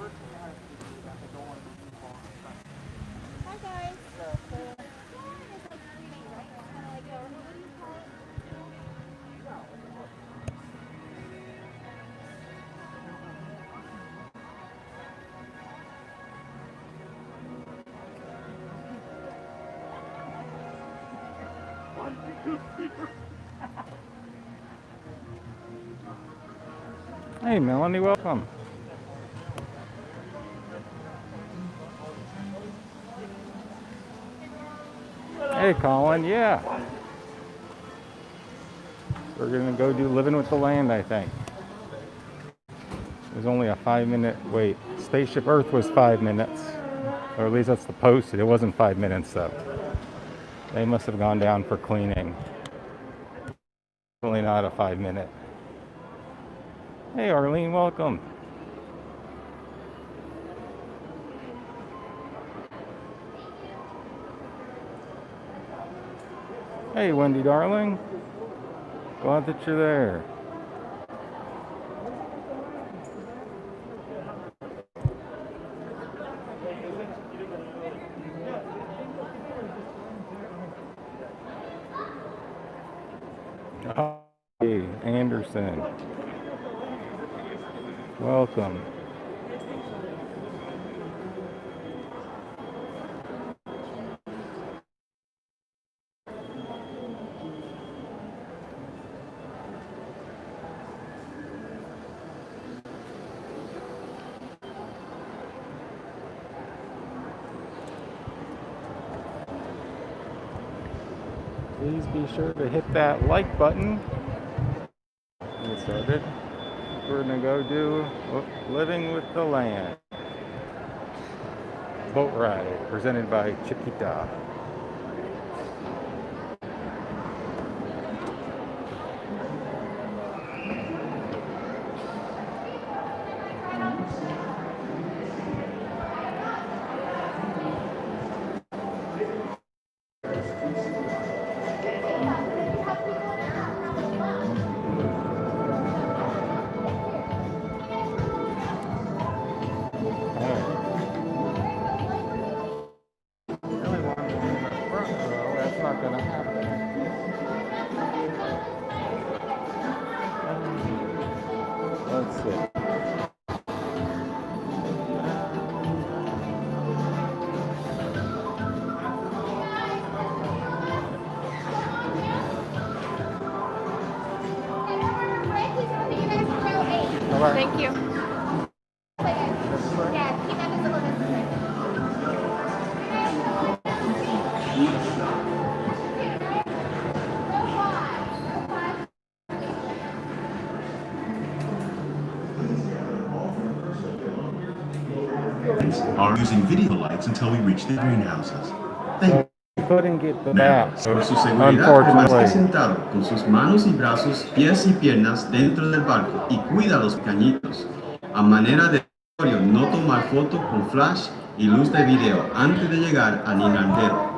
Hi guys. Hey, Melanie, welcome. Hey, Colin, yeah. We're going to go do Living with the Land, I think. It was only a 5-minute wait. Spaceship Earth was 5 minutes. Or at least that's the post. It wasn't 5 minutes, though. They must have gone down for cleaning. Definitely not a 5-minute. Hey, Arlene, welcome. Hey, Wendy, darling. Glad that you're there. Hey, Anderson. Welcome. Please be sure to hit that like button. Get started. We're gonna go do Living with the Land. Boat ride presented by Chiquita. That's not gonna happen. Let's see. Thank you. Are using video lights until we reach the greenhouses. Thank you. Couldn't get the Now, back, por su seguridad, permanezca unfortunately. sentado con sus manos y brazos, pies y piernas dentro del barco y cuida a los pequeñitos. A manera de no tomar foto con flash y luz de video antes de llegar al inodoro.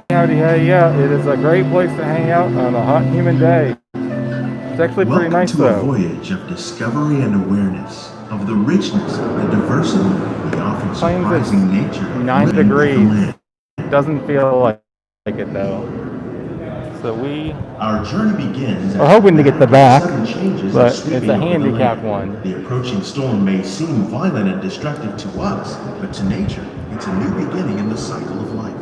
Howdy, hey, yeah, it is a great place to hang out on a hot, humid day. It's actually pretty nice, Welcome to a though. voyage of discovery and awareness of the richness and diversity of the often surprising nature of 9 living with the degrees. land. It doesn't feel like it, though. So we Our journey begins. are hoping to get the back, but it's sweeping a over the handicap land. one. The approaching storm may seem violent and destructive to us, but to nature, it's a new beginning in the cycle of life.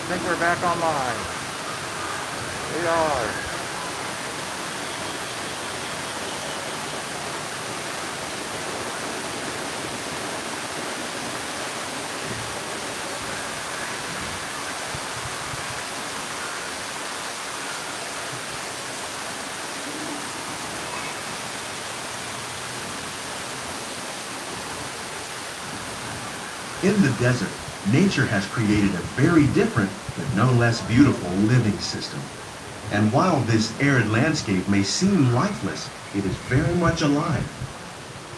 I think we're back online. We are. In the desert, nature has created a very different, but no less beautiful living system. And while this arid landscape may seem lifeless, it is very much alive.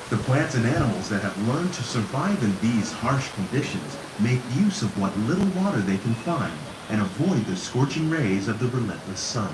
The plants and animals that have learned to survive in these harsh conditions make use of what little water they can find and avoid the scorching rays of the relentless sun.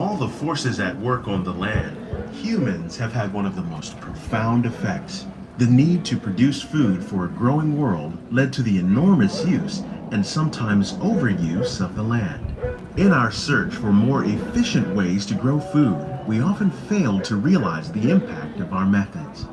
All the forces at work on the land, humans have had one of the most profound effects. The need to produce food for a growing world led to the enormous use and sometimes overuse of the land. In our search for more efficient ways to grow food, we often fail to realize the impact of our methods.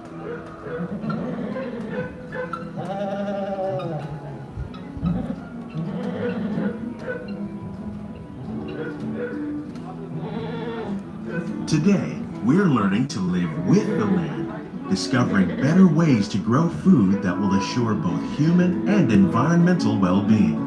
Today, we're learning to live with the land, discovering better ways to grow food that will assure both human and environmental well-being.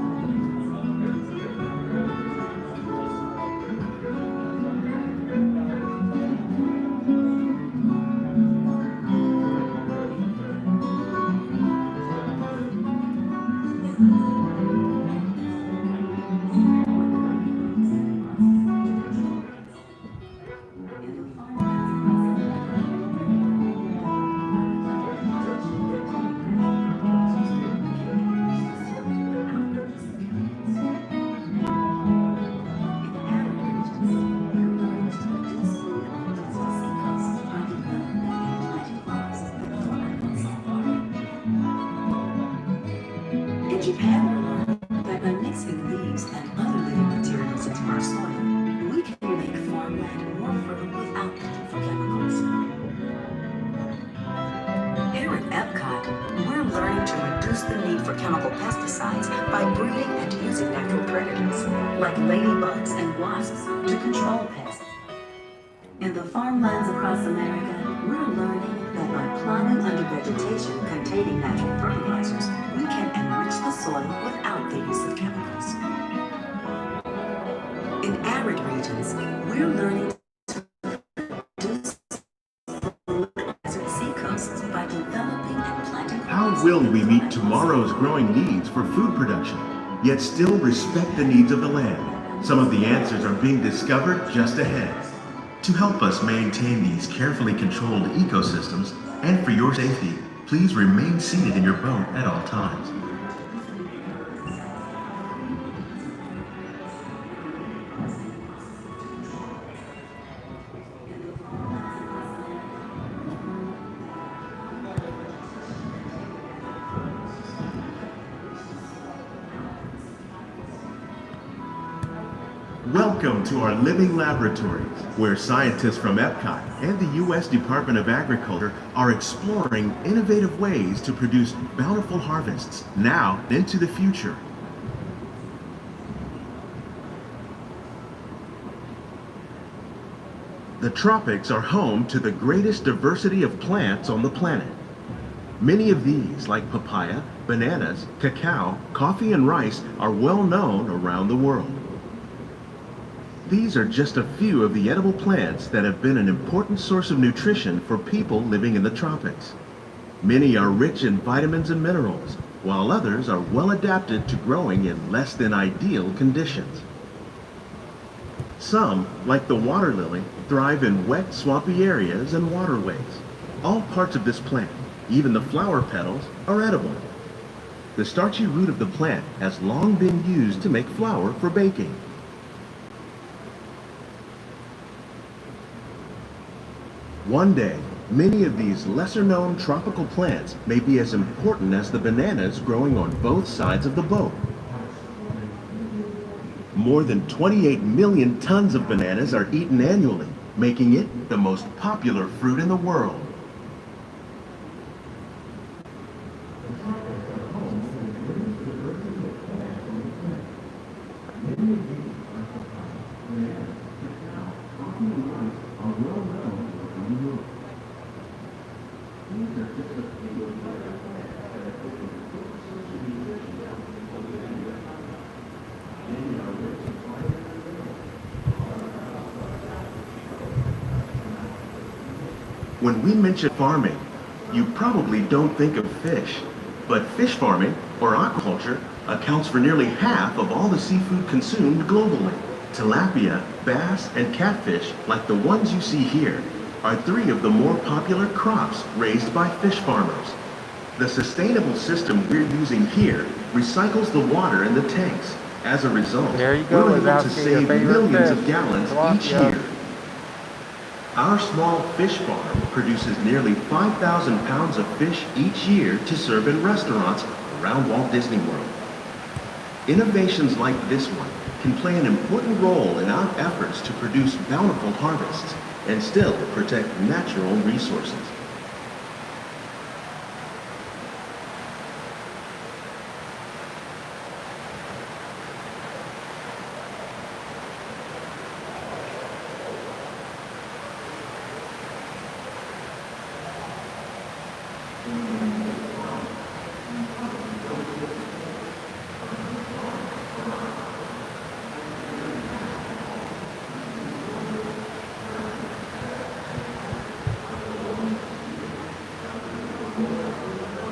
In Japan, we learned that by mixing leaves and other living materials into our soil, we can make farmland more fertile without the need for chemicals. Here at Epcot, we're learning to reduce the need for chemical pesticides by breeding and using natural predators, like ladybugs and wasps, to control pests. In the farmlands across America, we're learning that by plowing under vegetation containing natural fertilizers, we can enrich the soil without the use of chemicals. In arid regions, we're learning to reduce desert seacoasts by developing and planting. How will we meet tomorrow's growing needs for food production, yet still respect the needs of the land? Some of the answers are being discovered just ahead. To help us maintain these carefully controlled ecosystems, and for your safety, please remain seated in your boat at all times. Welcome to our living laboratories, where scientists from Epcot and the U.S. Department of Agriculture are exploring innovative ways to produce bountiful harvests now and into the future. The tropics are home to the greatest diversity of plants on the planet. Many of these, like papaya, bananas, cacao, coffee, and rice, are well known around the world. These are just a few of the edible plants that have been an important source of nutrition for people living in the tropics. Many are rich in vitamins and minerals, while others are well adapted to growing in less than ideal conditions. Some, like the water lily, thrive in wet, swampy areas and waterways. All parts of this plant, even the flower petals, are edible. The starchy root of the plant has long been used to make flour for baking. One day, many of these lesser-known tropical plants may be as important as the bananas growing on both sides of the boat. More than 28 million tons of bananas are eaten annually, making it the most popular fruit in the world. When we mention farming, you probably don't think of fish. But fish farming, or aquaculture, accounts for nearly half of all the seafood consumed globally. Tilapia, bass, and catfish, like the ones you see here, are three of the more popular crops raised by fish farmers. The sustainable system we're using here recycles the water in the tanks. As a result, There you go, we're able to asking your save favorite millions fish. of gallons each Tilapia. year. Our small fish farm produces nearly 5,000 pounds of fish each year to serve in restaurants around Walt Disney World. Innovations like this one can play an important role in our efforts to produce bountiful harvests and still protect natural resources.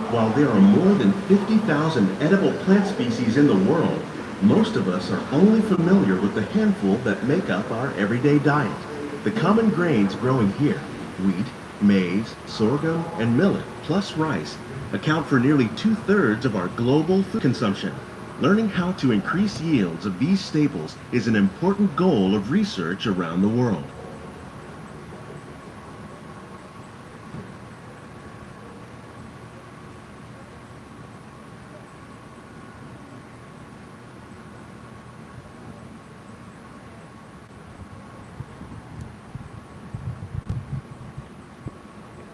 While there are more than 50,000 edible plant species in the world, most of us are only familiar with the handful that make up our everyday diet. The common grains growing here, wheat, maize, sorghum, and millet, plus rice, account for nearly 2/3 of our global food consumption. Learning how to increase yields of these staples is an important goal of research around the world.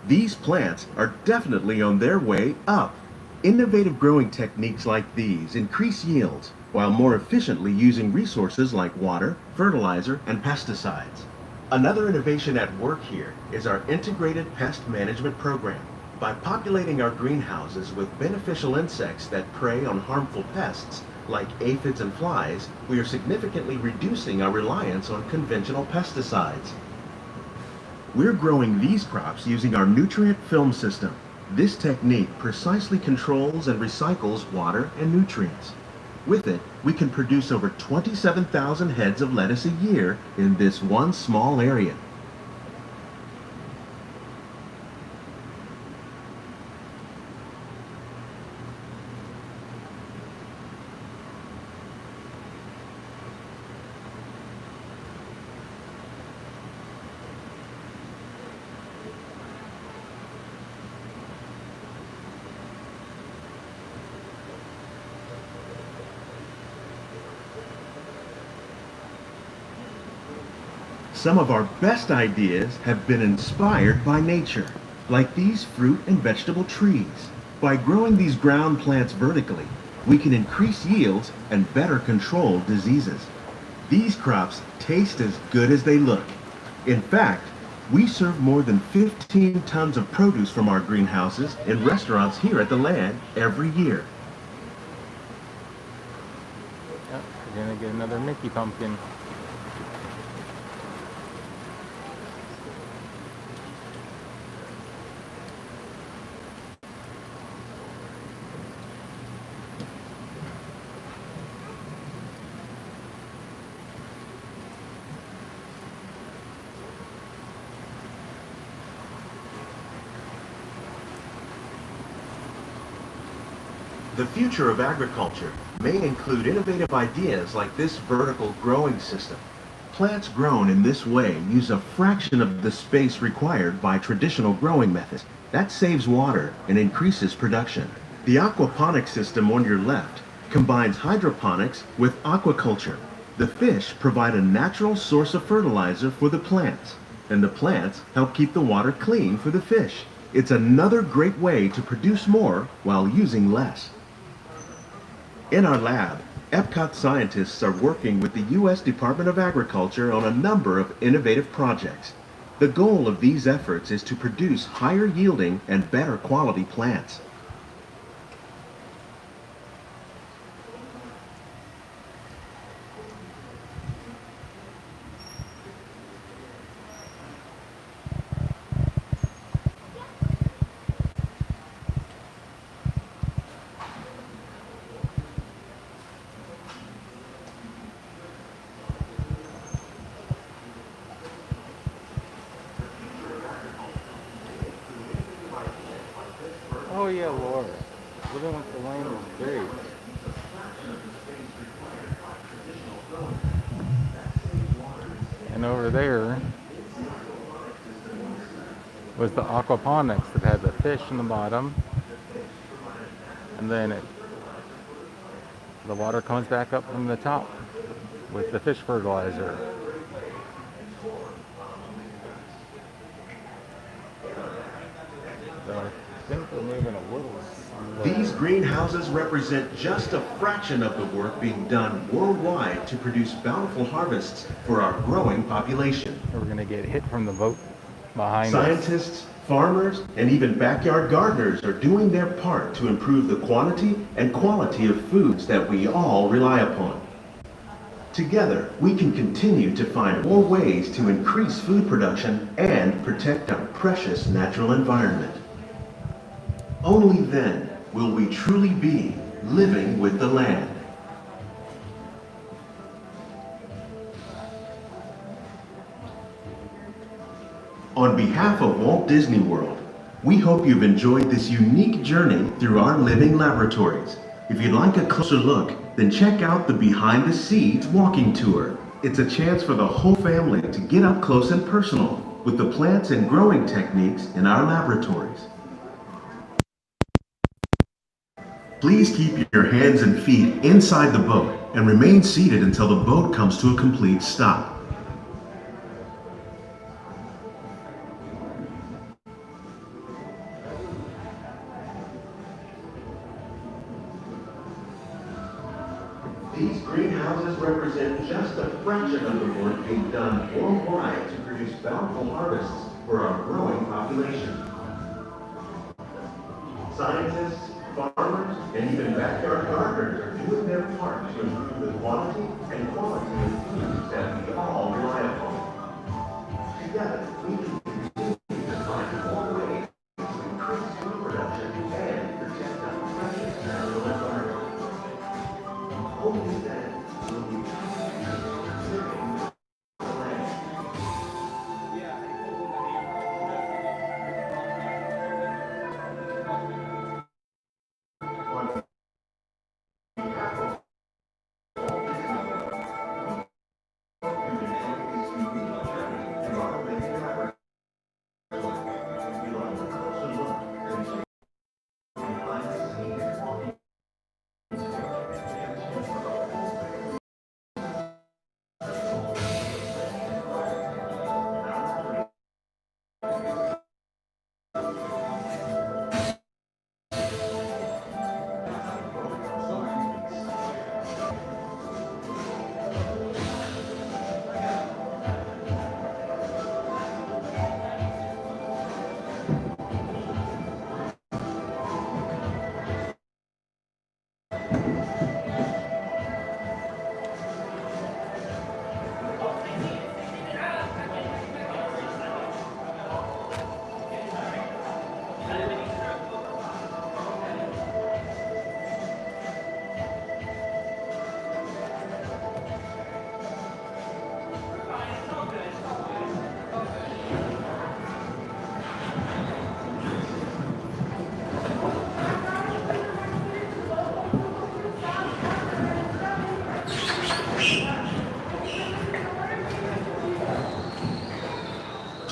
These plants are definitely on their way up. Innovative growing techniques like these increase yields while more efficiently using resources like water, fertilizer, and pesticides. Another innovation at work here is our integrated pest management program. By populating our greenhouses with beneficial insects that prey on harmful pests like aphids and flies, we are significantly reducing our reliance on conventional pesticides. We're growing these crops using our nutrient film system. This technique precisely controls and recycles water and nutrients. With it, we can produce over 27,000 heads of lettuce a year in this one small area. Some of our best ideas have been inspired by nature, like these fruit and vegetable trees. By growing these ground plants vertically, we can increase yields and better control diseases. These crops taste as good as they look. In fact, we serve more than 15 tons of produce from our greenhouses in restaurants here at the land every year. Yep, we're gonna get another Mickey pumpkin. The future of agriculture may include innovative ideas like this vertical growing system. Plants grown in this way use a fraction of the space required by traditional growing methods. That saves water and increases production. The aquaponics system on your left combines hydroponics with aquaculture. The fish provide a natural source of fertilizer for the plants, and the plants help keep the water clean for the fish. It's another great way to produce more while using less. In our lab, Epcot scientists are working with the U.S. Department of Agriculture on a number of innovative projects. The goal of these efforts is to produce higher yielding and better quality plants. Oh yeah, Laura. Living with the lane is great. And over there was the aquaponics that had the fish in the bottom, and then the water comes back up from the top with the fish fertilizer. So I think we're moving a little slow. These greenhouses represent just a fraction of the work being done worldwide to produce bountiful harvests for our growing population. We're going to get hit from the boat behind us. Scientists, farmers, and even backyard gardeners are doing their part to improve the quantity and quality of foods that we all rely upon. Together, we can continue to find more ways to increase food production and protect our precious natural environment. Only then will we truly be living with the land. On behalf of Walt Disney World, we hope you've enjoyed this unique journey through our living laboratories. If you'd like a closer look, then check out the Behind the Scenes walking tour. It's a chance for the whole family to get up close and personal with the plants and growing techniques in our laboratories. Please keep your hands and feet inside the boat and remain seated until the boat comes to a complete stop. These greenhouses represent just a fraction of the work being done worldwide to produce bountiful harvests for our growing population. Scientists, farmers, and even backyard gardeners are doing their part to improve the quantity and quality of foods that we all rely upon. Together, we can continue to find more ways to increase food production and protect our precious natural environment. Only then will we truly be living with the land.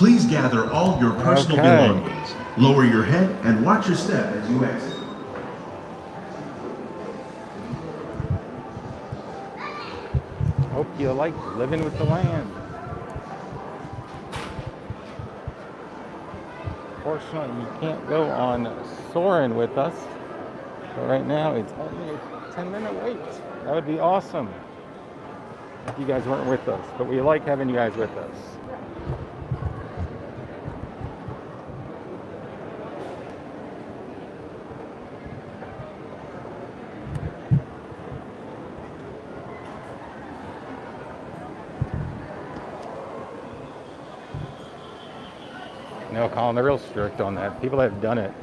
Please gather all your personal Okay. belongings. Lower your head and watch your step as you exit. Hope you like living with the land. Fortunately, you can't go on Soarin' with us. But right now, it's only a 10-minute wait. That would be awesome if you guys weren't with us. But we like having you guys with us. No, Colin, they're real strict on that. People that have done it.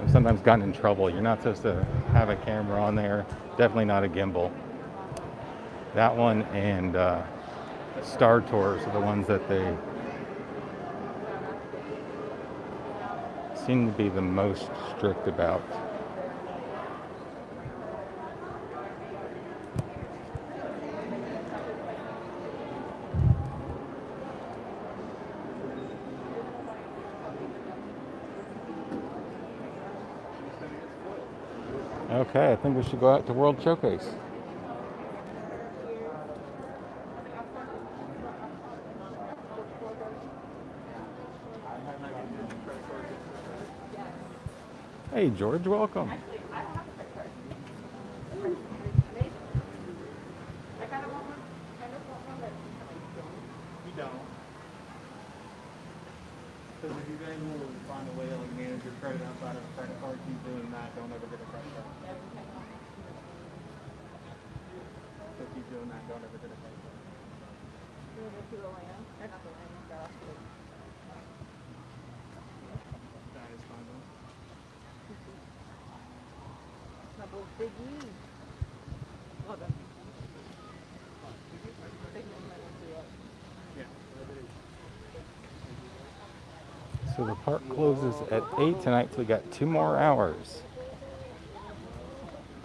I've sometimes gotten in trouble. You're not supposed to have a camera on there. Definitely not a gimbal. That one and Star Tours are the ones that they seem to be the most strict about. Okay, I think we should go out to World Showcase. Hey, George, welcome. You don't. Because if you've been able to find a way to like manage your credit outside of a credit card, keep doing that. Don't ever get a credit card. So keep doing that. Don't ever get a credit card. That is fine though. Yeah. So the park closes at 8 tonight, so we got 2 more hours.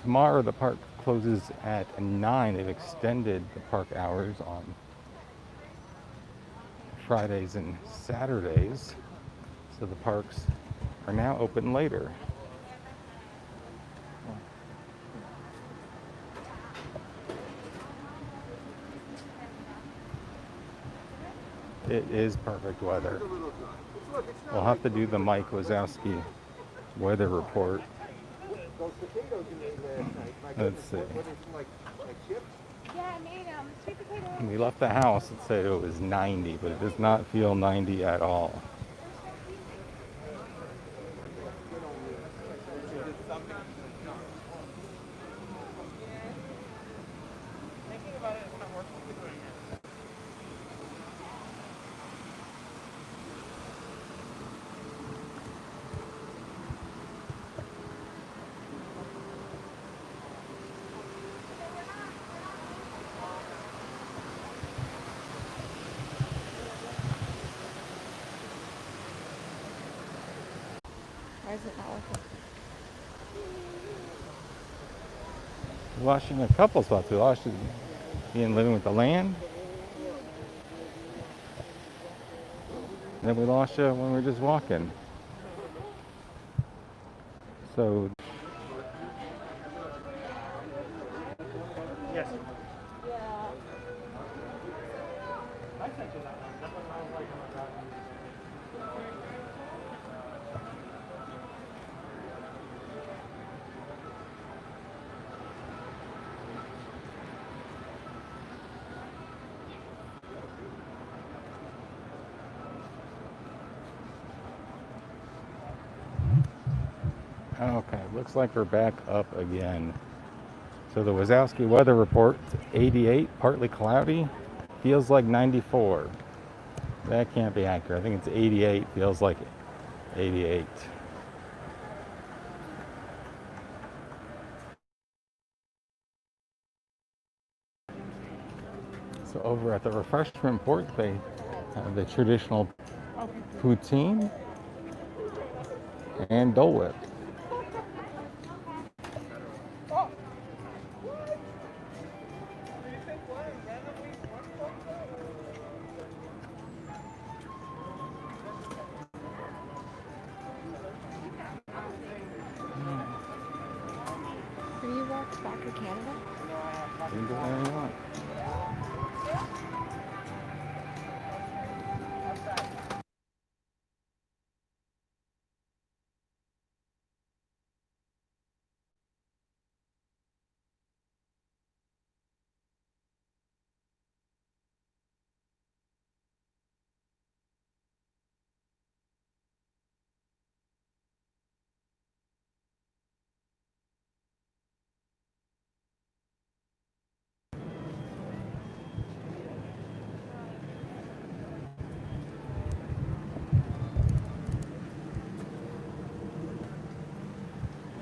Tomorrow the park closes at 9. They've extended the park hours on Fridays and Saturdays, so the parks are now open later. It is perfect weather. We'll have to do the Mike Wazowski weather report. Let's see. Yeah, I made sweet potato. When we left the house, it said it was 90, but it does not feel 90 at all. Why is it not working? We lost you in a couple spots. We lost you being living with the land. And then we lost you when we were just walking. So Yes. okay, looks like we're back up again. So the Wazowski weather report, 88, partly cloudy, feels like 94. That can't be accurate. I think it's 88, feels like 88. So over at the refreshment port, they have the traditional poutine and Dole Whip. Back to Canada? You can go wherever you want.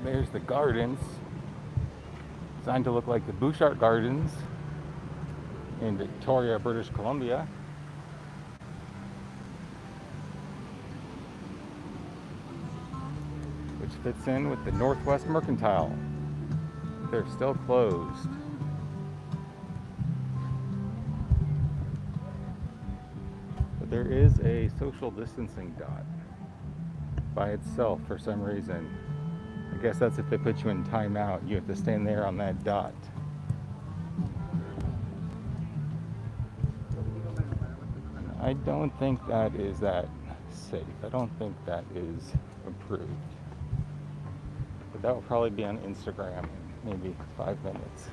There's the gardens, designed to look like the Bouchard Gardens in Victoria, British Columbia. Which fits in with the Northwest Mercantile. They're still closed. But there is a social distancing dot by itself for some reason. I guess that's if they put you in timeout. You have to stand there on that dot. I don't think that is that safe. I don't think that is approved. But that will probably be on Instagram in maybe 5 minutes.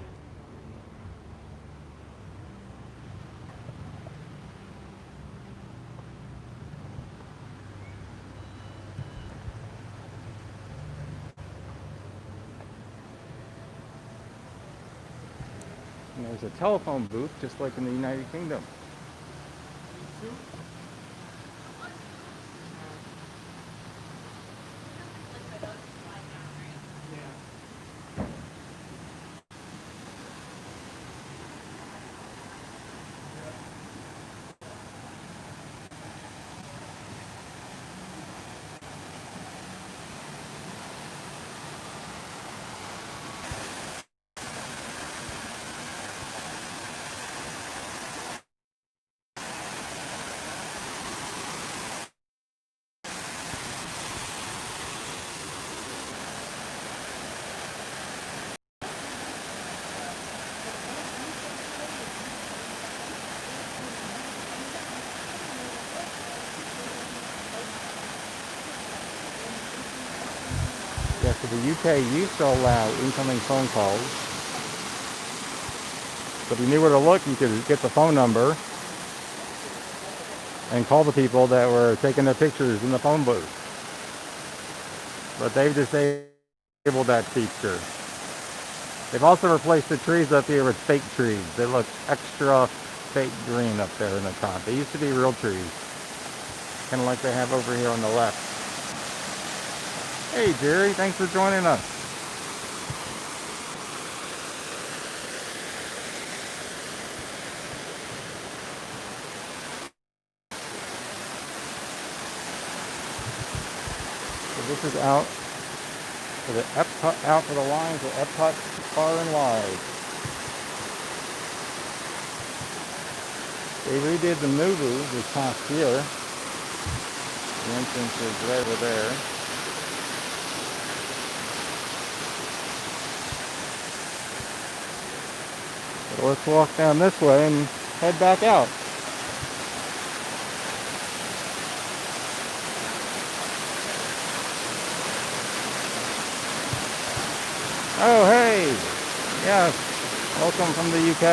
And there's a telephone booth just like in the United Kingdom. Yeah, so the UK used to allow incoming phone calls. So if you knew where to look, you could get the phone number and call the people that were taking their pictures in the phone booth. But they've disabled that feature. They've also replaced the trees up here with fake trees. They look extra fake green up there in the top. They used to be real trees, kind of like they have over here on the left. Hey Jerry, thanks for joining us. So this is out for the Epcot, out for the lines of Epcot Far and Wide. They redid the movie this past year. The entrance is right over there. So let's walk down this way and head back out. Oh, hey! Yes, welcome from the UK.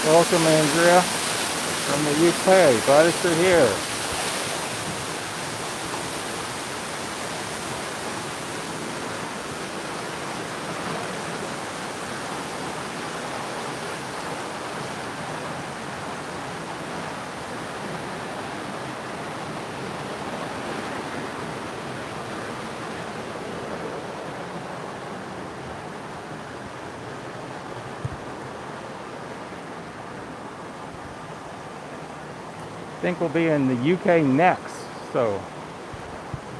Welcome, Andrea, from the UK. Glad that you're here. I think we'll be in the UK next, so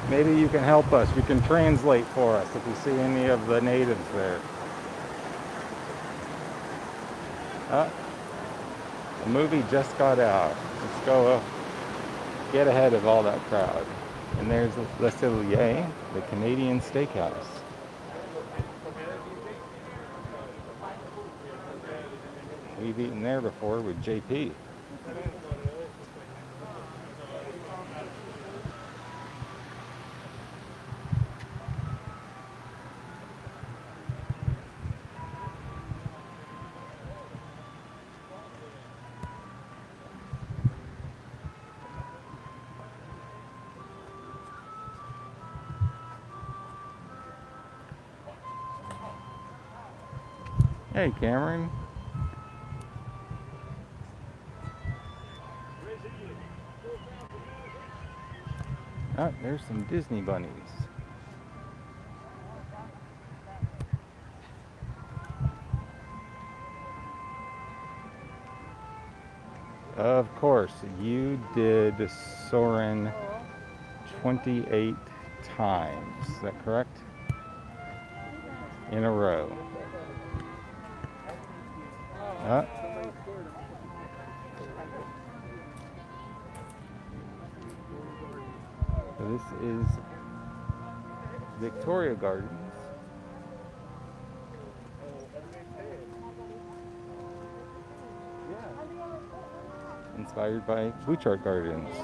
maybe you can help us. You can translate for us if you see any of the natives there. The movie just got out. Let's go get ahead of all that crowd. And there's Le Cellier, the Canadian steakhouse. We've eaten there before with JP. Hey, Cameron. Oh, there's some Disney bunnies. Of course, you did Soarin' 28 times. Is that correct? In a row. So this is Victoria Gardens. Inspired by Bouchard Gardens.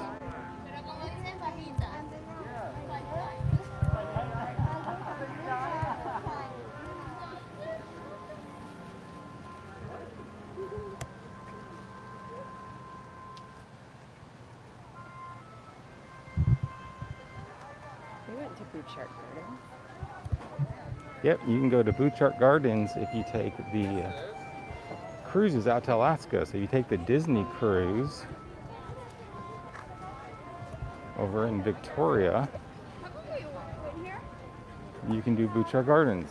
We went to Bouchard Gardens. Yep, you can go to Bouchard Gardens if you take the cruises out to Alaska. So you take the Disney cruise over in Victoria, you can do Bouchard Gardens.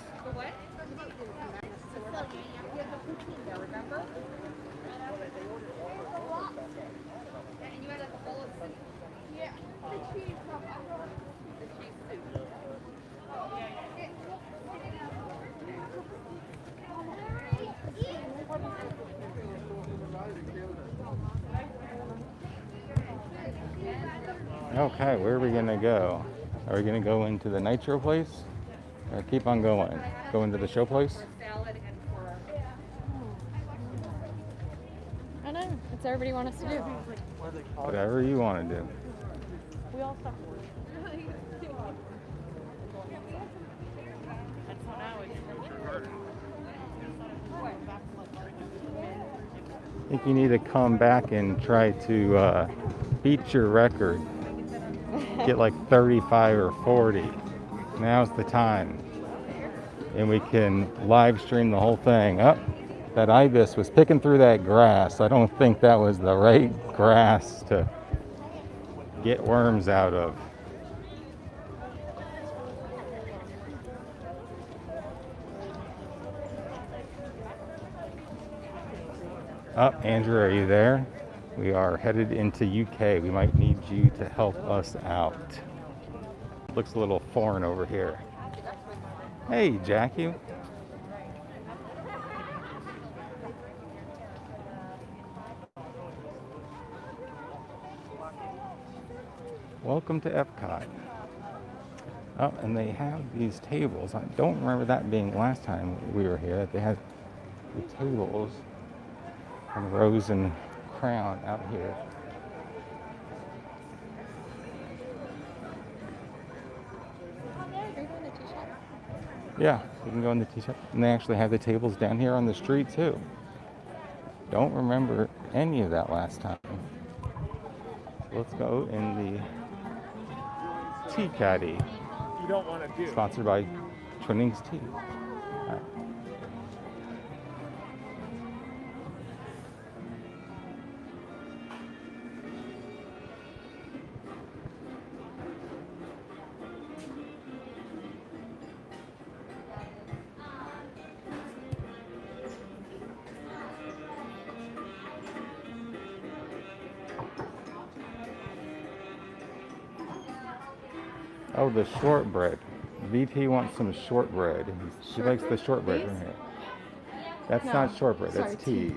Okay, where are we gonna go? Are we gonna go into the Nitro place? Or keep on going? Go into the show place? I know. What's everybody want us to do? Whatever you want to do. We all suffer. I think you need to come back and try to beat your record. Get like 35 or 40. Now's the time. And we can live stream the whole thing. Oh, that ibis was picking through that grass. I don't think that was the right grass to get worms out of. Oh, Andrew, are you there? We are headed into UK. We might need you to help us out. Looks a little foreign over here. Hey, Jackie. Welcome to Epcot. Oh, and they have these tables. I don't remember that being last time we were here. They had the tables and Rose and Crown out here. Yeah, you can go in the tea shop. And they actually have the tables down here on the street too. Don't remember any of that last time. Let's go in the Tea Caddy. You don't want to do. Sponsored by Twinnings Tea. All right. Oh, the shortbread. VP wants some shortbread. She likes the shortbread from here. That's not shortbread, that's tea.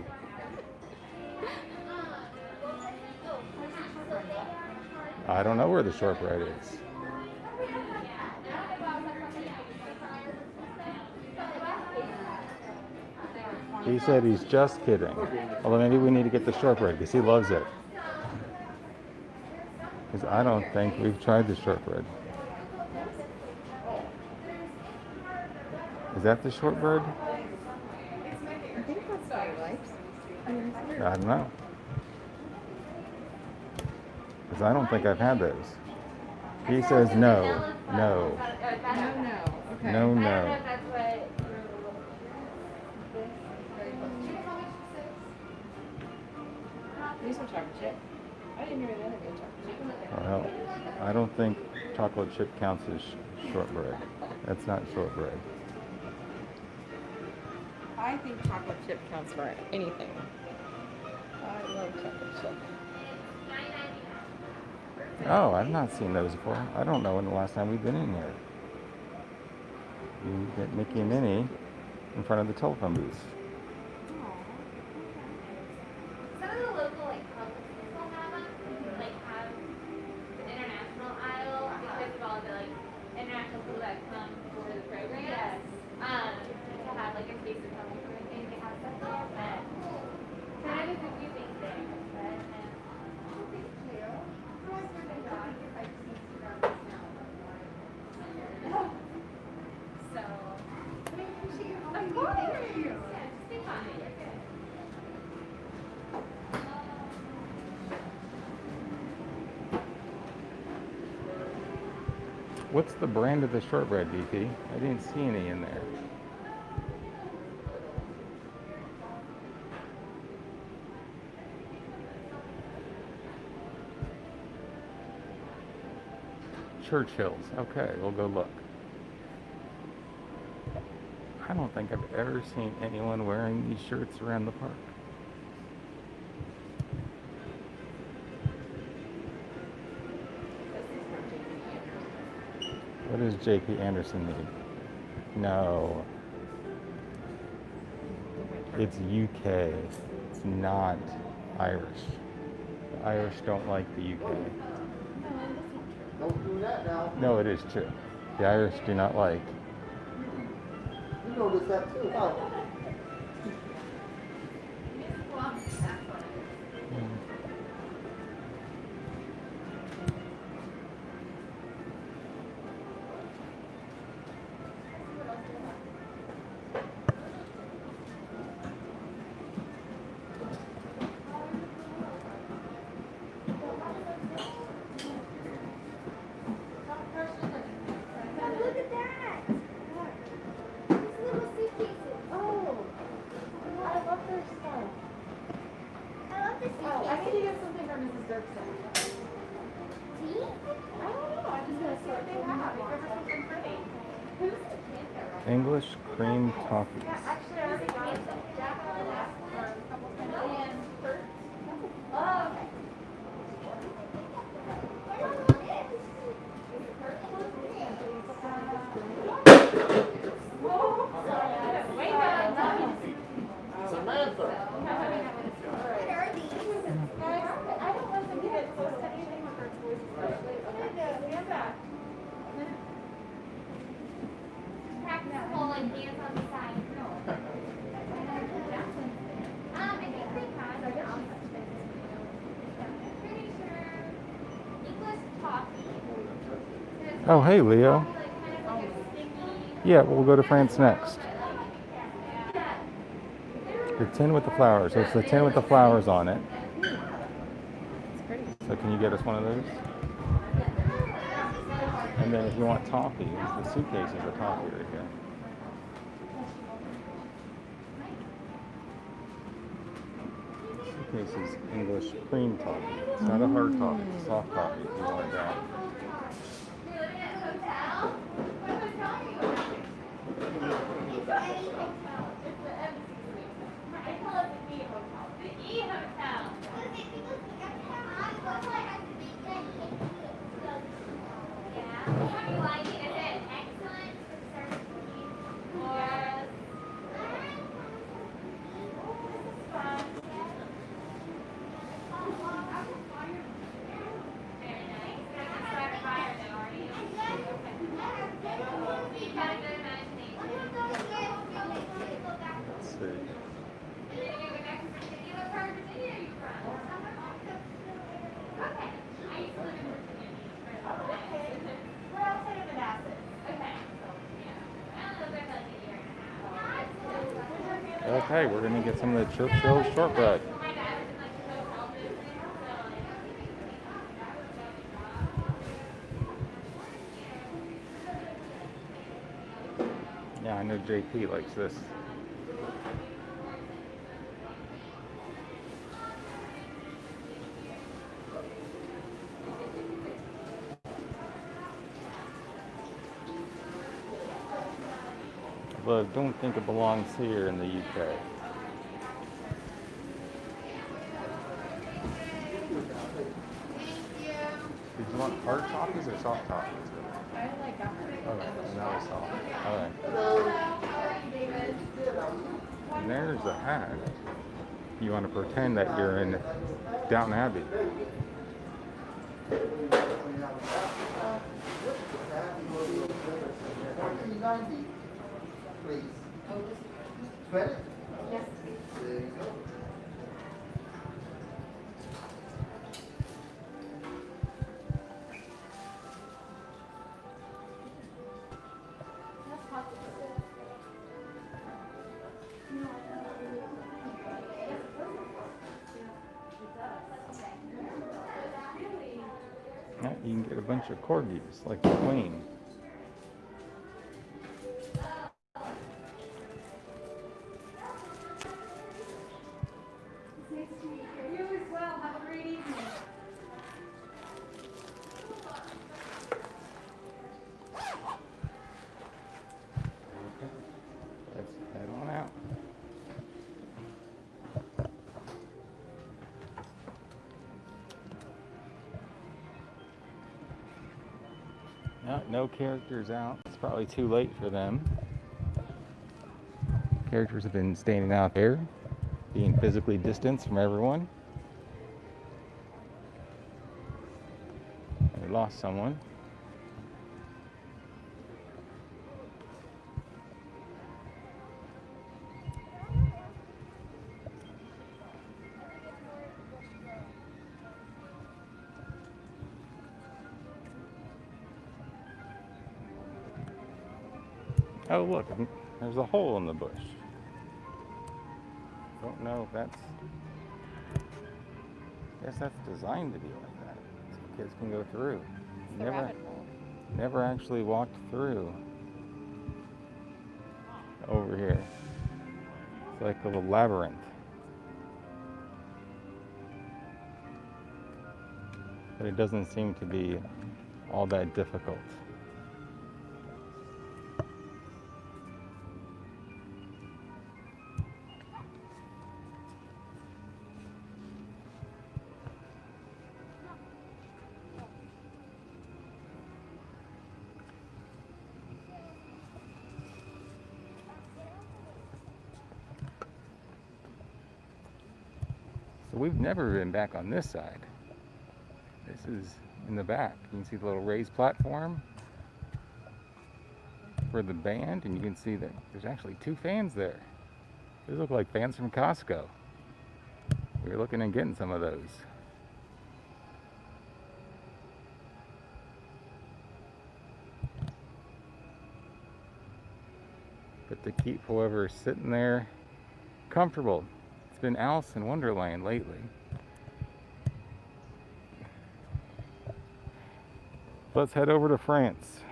I don't know where the shortbread is. He said he's just kidding. Although maybe we need to get the shortbread because he loves it. Because I don't think we've tried the shortbread. Is that the shortbread? I think that's what I liked. I don't know. Because I don't think I've had those. He says no, no, No. Okay. no, no. These are chocolate chip. I didn't even know they made chocolate chip. Well, I don't think chocolate chip counts as shortbread. That's not shortbread. I think chocolate chip counts for anything. I love chocolate chip. Oh, I've not seen those before. I don't know when the last time we've been in here. You get Mickey and Minnie in front of the telephone booth. Some of the local public schools have them, have the international aisle because of all the international people that come for the program. Yes. To have a taste of something from the thing they have stuff there, but kind of a few things there. But so of course. Yeah, just be fine. You're good. What's the brand of the shortbread, DP? I didn't see any in there. Churchill's. Okay, we'll go look. I don't think I've ever seen anyone wearing these shirts around the park. What does JP Anderson need? No. It's UK. It's not Irish. The Irish don't like the UK. Don't do that now. No, it is true. The Irish do not like. You noticed that too, huh? Look at that! These little suitcases. Oh, I love their stuff. I love the suitcases. Oh, I need to get something from Mrs. Dirksen. Tea? I don't know. I just want to see what they have. Because it's something pretty. Who's the kid? English cream toffees. Actually, I already got it. Jacqueline asked for a couple of million shirts. Oh, okay. Samantha. What are these? I don't want them to get close to anything with their toys, especially. Okay, stand back. Practice pulling hands on the side. I think they had. I'm pretty sure English toffee. Oh, hey, Leo. Kind of like a sticky. Yeah, we'll go to France next. The tin with the flowers. So it's the tin with the flowers on it. It's pretty. So can you get us one of those? And then if you want toffee, the suitcase is a toffee right here. Suitcase is English cream toffee. It's not a hard toffee, it's a soft toffee if you want that. You're living at a hotel? What hotel are you at? It's the Embassy Suite. I call it the E Hotel. The E Hotel. Yeah. How do you like it? Is it excellent for service? Or very nice. Okay, we're gonna get some of the Churchill shortbread. Yeah, I know JP likes this. But I don't think it belongs here in the UK. Did you want hard copies or soft copies? I like that. Okay, now it's soft. Okay. And there's a hat. You want to pretend that you're in Downton Abbey. $14.90, please. Credit? Yes. There you go. Yeah, you can get a bunch of corgis, like the Queen. You as well. Have a great evening. Let's head on out. No characters out. It's probably too late for them. Characters have been standing out there, being physically distanced from everyone. We lost someone. Oh, look, there's a hole in the bush. Don't know if that's... I guess that's designed to be like that, so kids can go through. It's the rabbit hole. Never actually walked through over here. It's like a little labyrinth. But it doesn't seem to be all that difficult. So we've never been back on this side. This is in the back. You can see the little raised platform for the band, and you can see that there's actually 2 fans there. These look like fans from Costco. We were looking at getting some of those. But to keep whoever's sitting there comfortable. It's been Alice in Wonderland lately. Let's head over to France.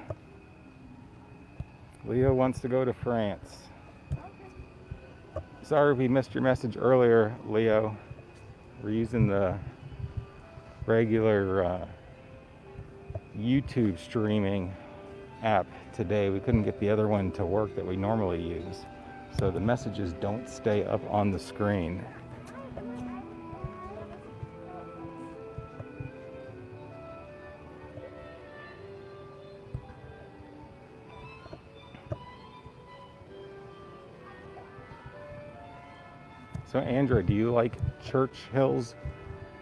Leo wants to go to France. Sorry we missed your message earlier, Leo. We're using the regular YouTube streaming app today. We couldn't get the other one to work that we normally use. So the messages don't stay up on the screen. So Andrea, do you like Churchill's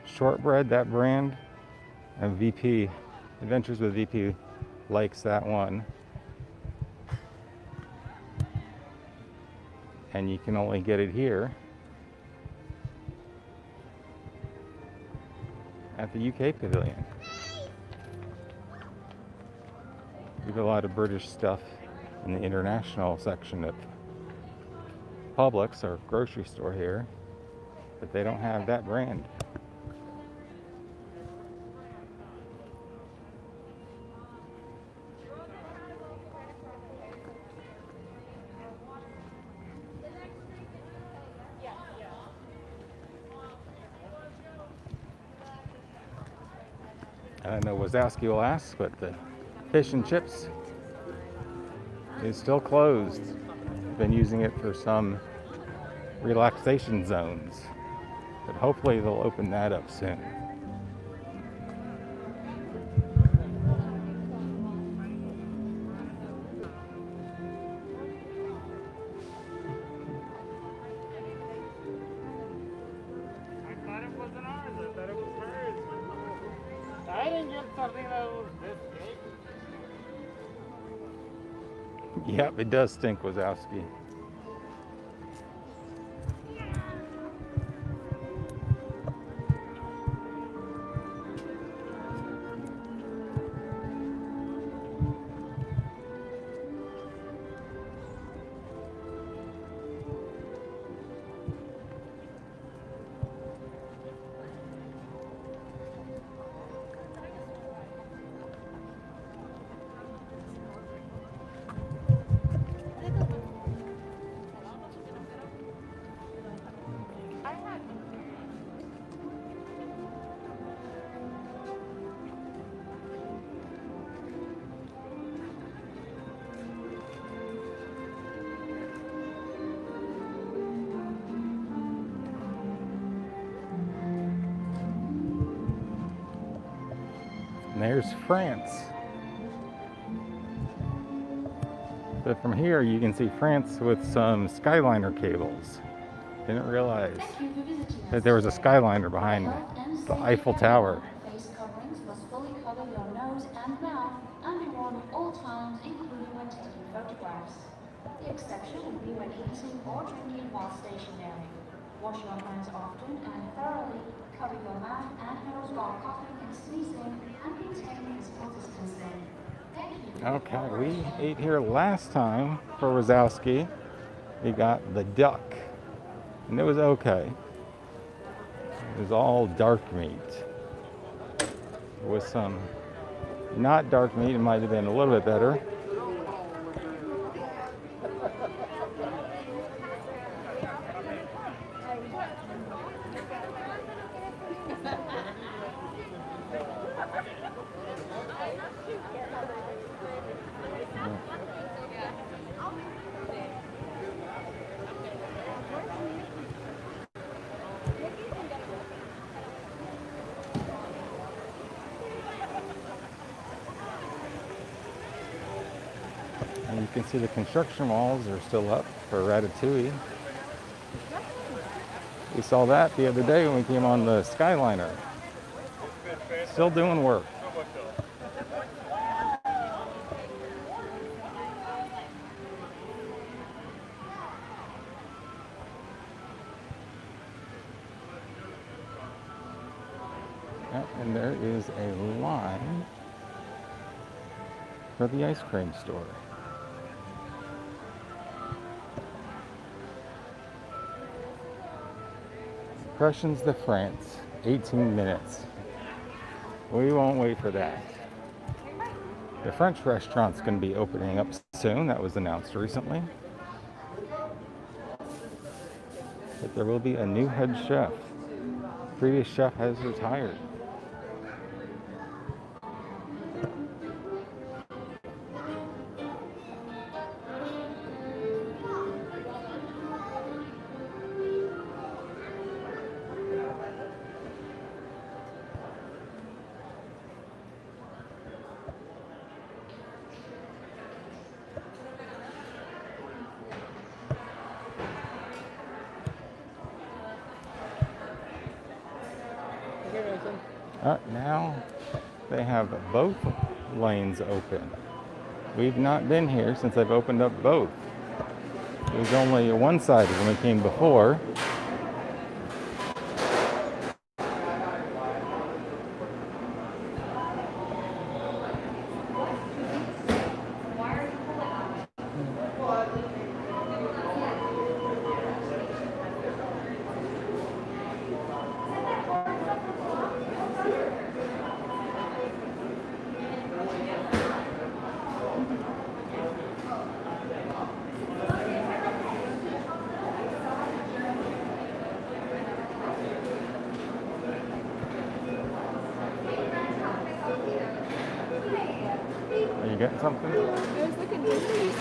shortbread, that brand? And VP, Adventures with VP, likes that one. And you can only get it here at the UK Pavilion. We have a lot of British stuff in the international section of Publix or grocery store here, but they don't have that brand. I don't know what Wazowski will ask, but the fish and chips is still closed. Been using it for some relaxation zones, but hopefully they'll open that up soon. I thought it wasn't ours. I thought it was hers. I didn't get something that was this big. Yep, it does stink, Wazowski. And there's France. But from here you can see France with some Skyliner cables. Didn't realize that there was a Skyliner behind the Eiffel Tower. Face coverings must fully cover your nose and mouth and be worn at all times, including when taking photographs. The exception will be when eating or drinking while stationary. Wash your hands often and thoroughly. Cover your mouth and nose while coughing and sneezing and maintain physical distancing. Thank you. Okay, we ate here last time for Wazowski. We got the duck, and it was okay. It was all dark meat. With some not dark meat, it might have been a little bit better. And you can see the construction walls are still up for Ratatouille. We saw that the other day when we came on the Skyliner. Still doing work. And there is a line for the ice cream store. Impressions de France, 18 minutes. We won't wait for that. The French restaurant's going to be opening up soon. That was announced recently. But there will be a new head chef. Previous chef has retired. Now they have both lanes open. We've not been here since they've opened up both. It was only one-sided when we came before. getting something? You I was looking for these.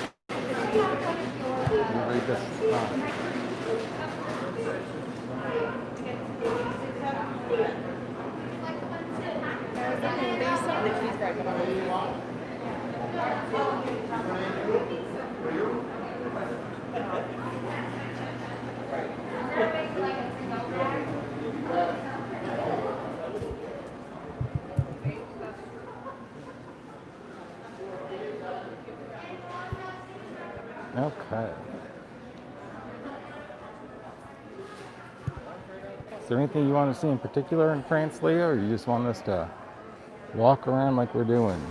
read this? I was looking, they sell the cheese bread, but I'm Okay. Is there anything you want to see in particular in France, Leah, or you just want us to walk around like we're doing?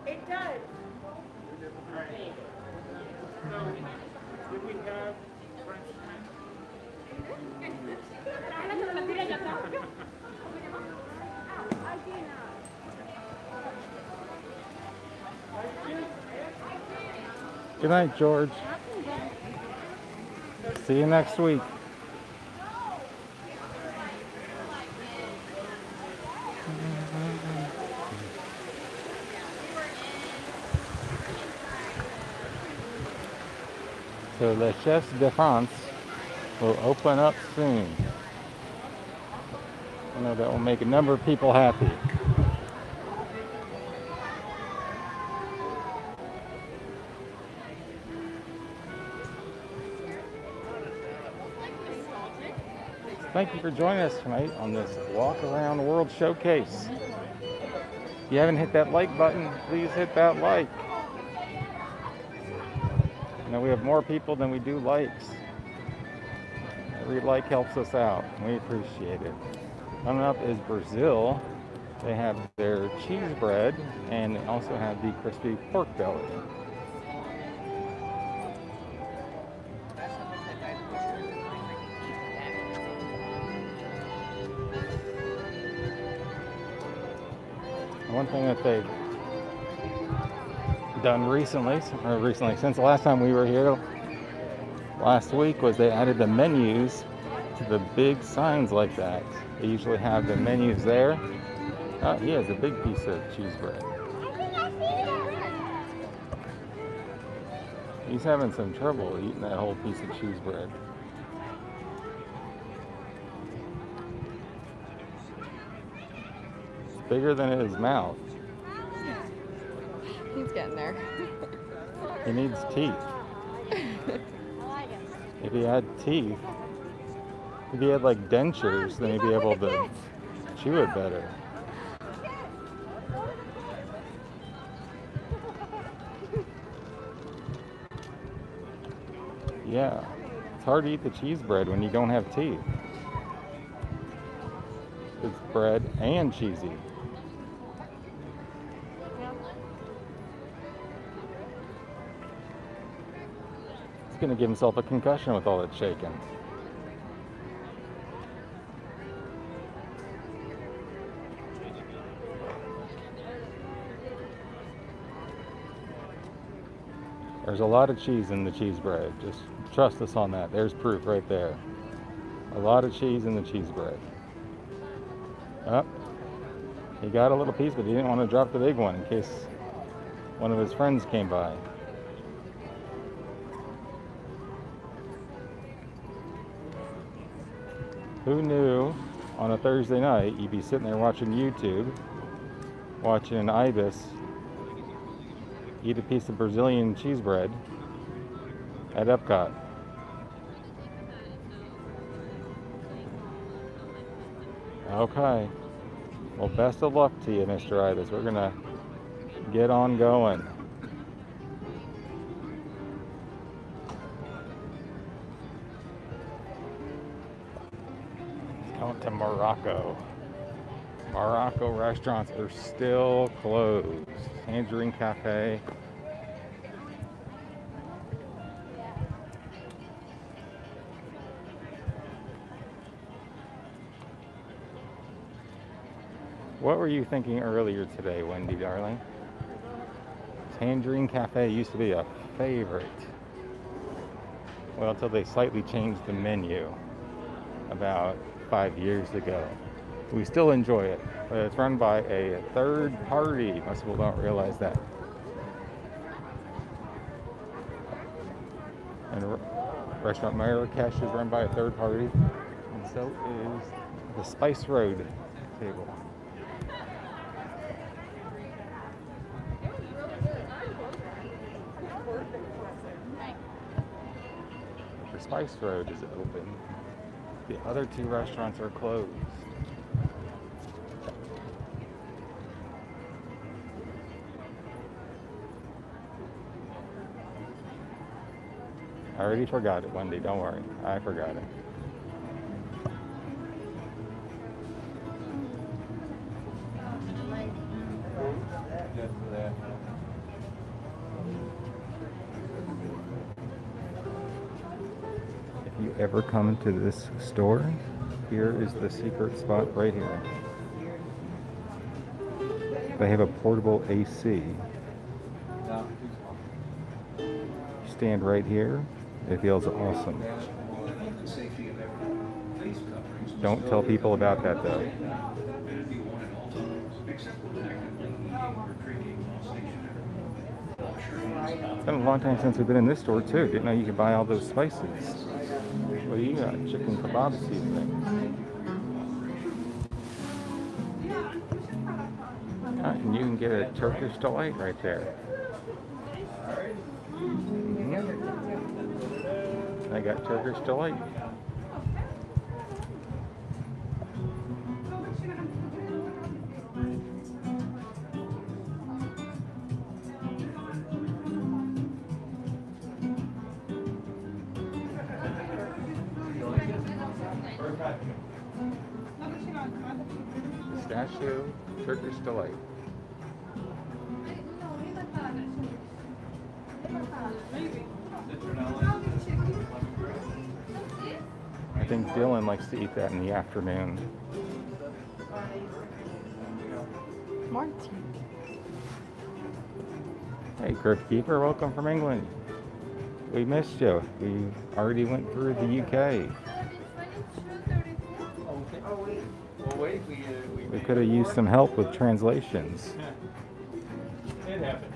It does. So, do we have French Good night, George. See you next week. So the Chefs de France will open up soon. I know that will make a number of people happy. Thank you for joining us tonight on this Walk Around World Showcase. If you haven't hit that like button, please hit that like. You know, we have more people than we do likes. Every like helps us out. We appreciate it. Coming up is Brazil. They have their cheese bread and they also have the crispy pork belly. One thing that they've done recently, since the last time we were here last week, was they added the menus to the big signs like that. They usually have the menus there. Oh, he has a big piece of cheese bread. He's having some trouble eating that whole piece of cheese bread. Bigger than his mouth. He's getting there. He needs teeth. If he had teeth, if he had like dentures, then he'd be able to chew it better. Yeah, it's hard to eat the cheese bread when you don't have teeth. It's bread and cheesy. He's gonna give himself a concussion with all that shaking. There's a lot of cheese in the cheese bread. Just trust us on that. There's proof right there. A lot of cheese in the cheese bread. Oh, he got a little piece, but he didn't want to drop the big one in case one of his friends came by. Who knew on a Thursday night you'd be sitting there watching YouTube, watching an ibis eat a piece of Brazilian cheese bread at Epcot? Okay. Well, best of luck to you, Mr. Ibis. We're gonna get on going. Going to Morocco. Morocco restaurants are still closed. Tangerine Cafe. What were you thinking earlier today, Wendy, darling? Tangerine Cafe used to be a favorite. Well, until they slightly changed the menu about 5 years ago. We still enjoy it, but it's run by a third party. Most people don't realize that. And Restaurant Marrakesh is run by a third party, and so is the Spice Road table. The Spice Road is open. The other two restaurants are closed. I already forgot it, Wendy. Don't worry. I forgot it. If you ever come to this store, here is the secret spot right here. They have a portable AC. You stand right here. It feels awesome. Don't tell people about that though. It's been a long time since we've been in this store too. Didn't know you could buy all those spices. What do you got? Chicken kebab seasoning. And you can get a Turkish delight right there. I got Turkish delight. Pistachio Turkish delight. I think Dylan likes to eat that in the afternoon. Martin. Hey, Crypt Keeper, welcome from England. We missed you. We already went through the UK. We could have used some help with translations. It happened.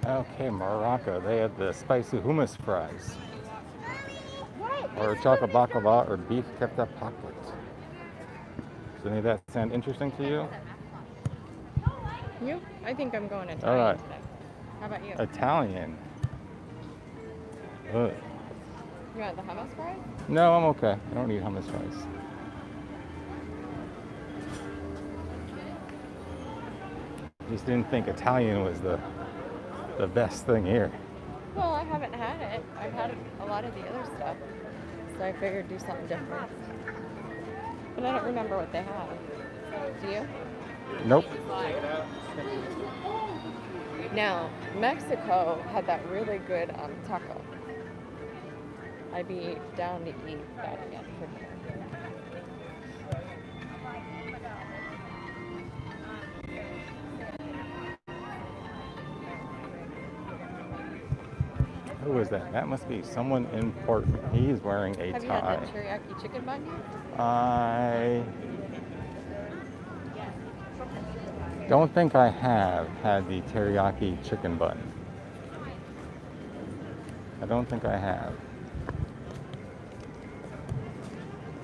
Okay, Morocco. They have the spicy hummus fries. Or chocolate baklava or beef kefta pocket. Does any of that sound interesting to you? You? I think I'm going Italian All right. today. How about you? Italian. Ugh. You want the hummus fries? No, I'm okay. I don't need hummus fries. Just didn't think Italian was the best thing here. Well, I haven't had it. I've had a lot of the other stuff. So I figured do something different. But I don't remember what they have. Do you? Nope. Now, Mexico had that really good taco. I'd be down to eat that again for sure. Who is that? That must be someone important. He's wearing a Have you tie. had the teriyaki chicken bun yet? I don't think I have had the teriyaki chicken bun. I don't think I have.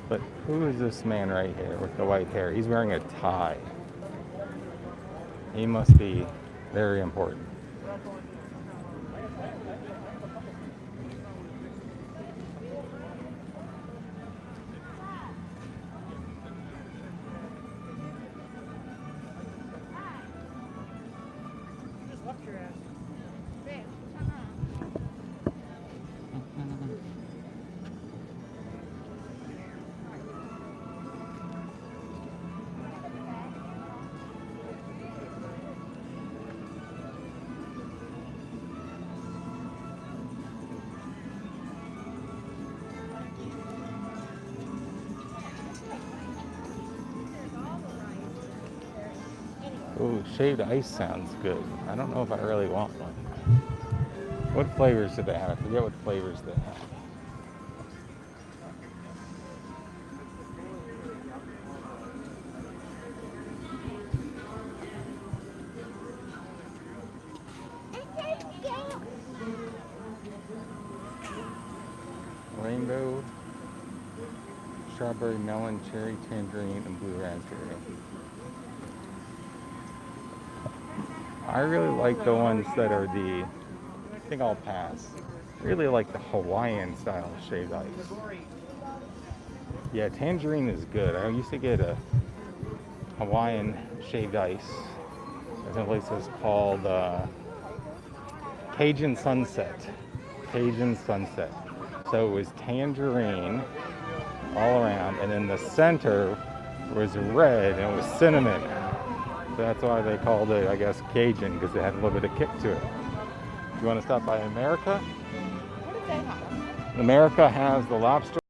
But who is this man right here with the white hair? He's wearing a tie. He must be very important. Just left your ass. Ooh, shaved ice sounds good. I don't know if I really want one. What flavors do they have? I forget what flavors they have. Rainbow, strawberry, melon, cherry, tangerine, and blue raspberry. I really like the ones that are I think I'll pass. Really like the Hawaiian style shaved ice. Yeah, tangerine is good. I used to get a Hawaiian shaved ice. There's a place that's called Cajun Sunset. Cajun Sunset. So it was tangerine all around, and in the center was red and it was cinnamon. So that's why they called it, I guess, Cajun, because it had a little bit of kick to it. You want to stop by America? What did they have? America has the lobster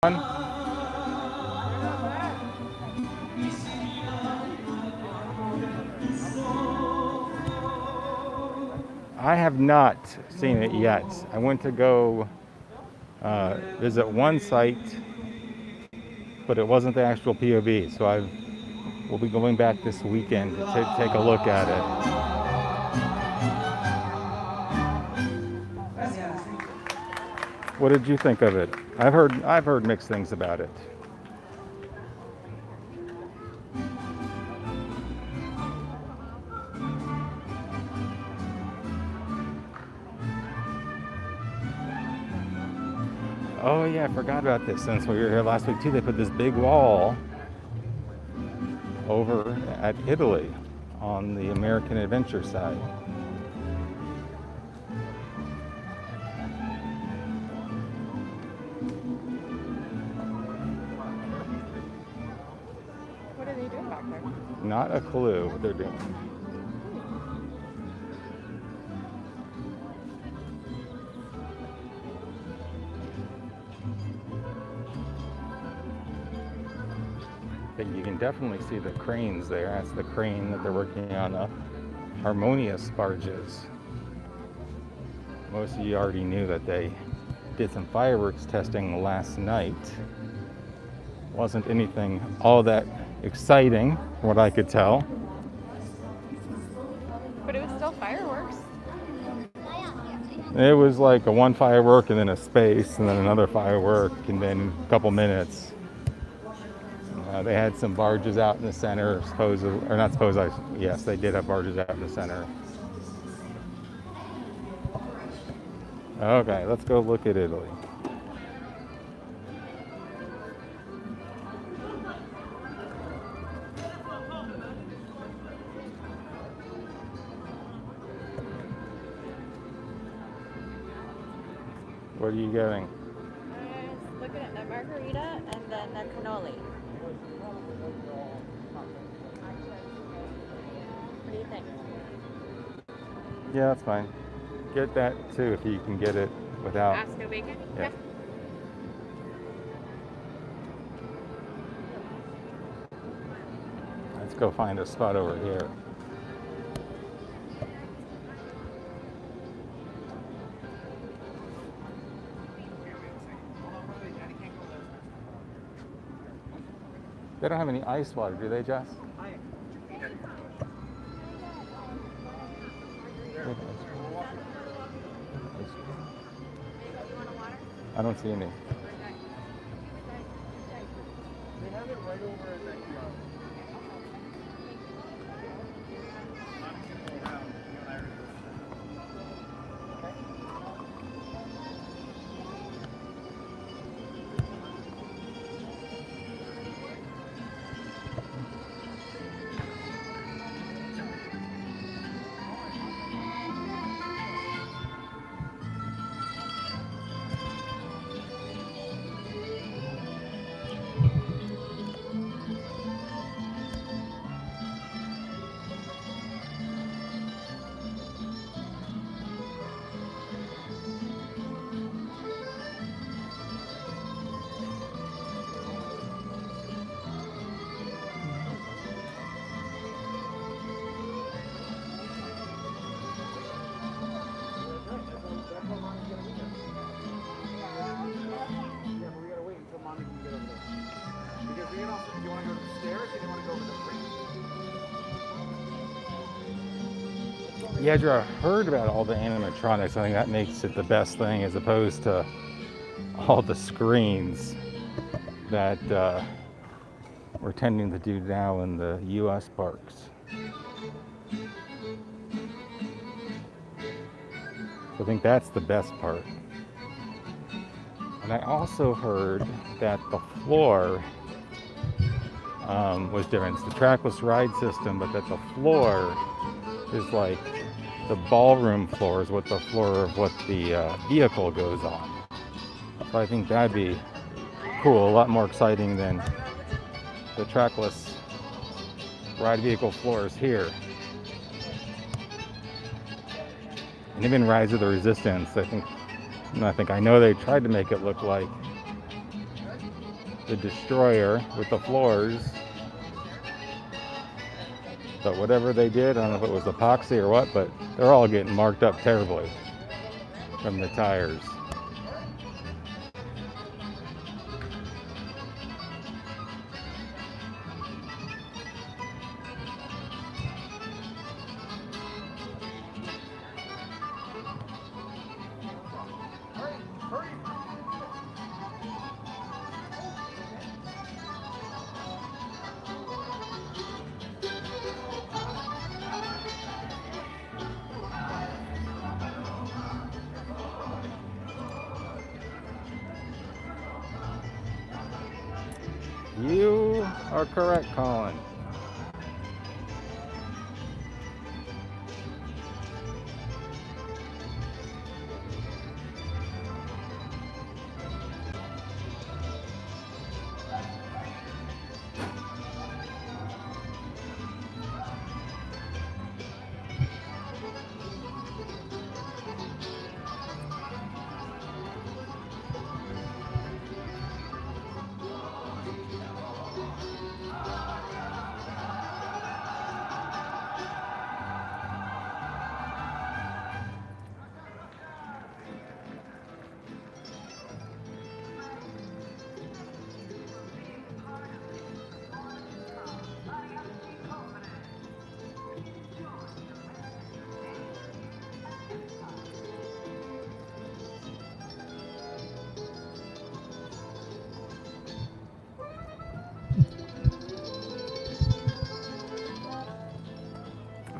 I have not seen it yet. I went to go visit one site, but it wasn't the actual POV, so we'll be going back this weekend to take a look at it. What did you think of it? I've heard mixed things about it. Oh yeah, I forgot about this since we were here last week too. They put this big wall over at Italy on the American Adventure side. What are they doing back there? Not a clue what they're doing. But you can definitely see the cranes there. That's the crane that they're working on the Harmonious barges. Most of you already knew that they did some fireworks testing last night. Wasn't anything all that exciting, from what I could tell. But it was still fireworks. It was like one firework and then a space and then another firework and then a couple minutes. They had some barges out in the center, yes, they did have barges out in the center. Okay, let's go look at Italy. What are you getting? I was looking at the margarita and then the cannoli. What do you think? Yeah, that's fine. Get that too if you can get it without. Ask no bacon? Yeah. Let's go find a spot over here. They don't have any ice water, do they, Jess? I don't see any. They have it right over at that Yeah, Drew, I heard about all the animatronics. I think that makes it the best thing as opposed to all the screens that we're tending to do now in the U.S. parks. So I think that's the best part. And I also heard that the floor was different. It's the trackless ride system, but that the floor is like the ballroom floor is what the floor of what the vehicle goes on. So I think that'd be cool, a lot more exciting than the trackless ride vehicle floors here. And even Rise of the Resistance, I know they tried to make it look like the destroyer with the floors. But whatever they did, I don't know if it was epoxy or what, but they're all getting marked up terribly from the tires. You are correct, Colin.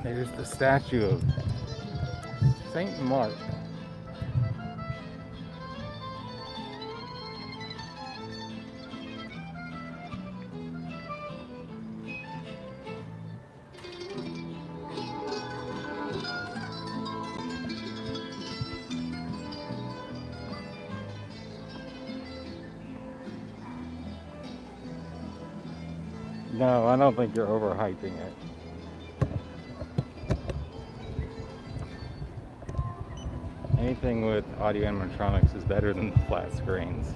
There's the statue of Saint Mark. No, I don't think you're overhyping it. Anything with audio animatronics is better than the flat screens.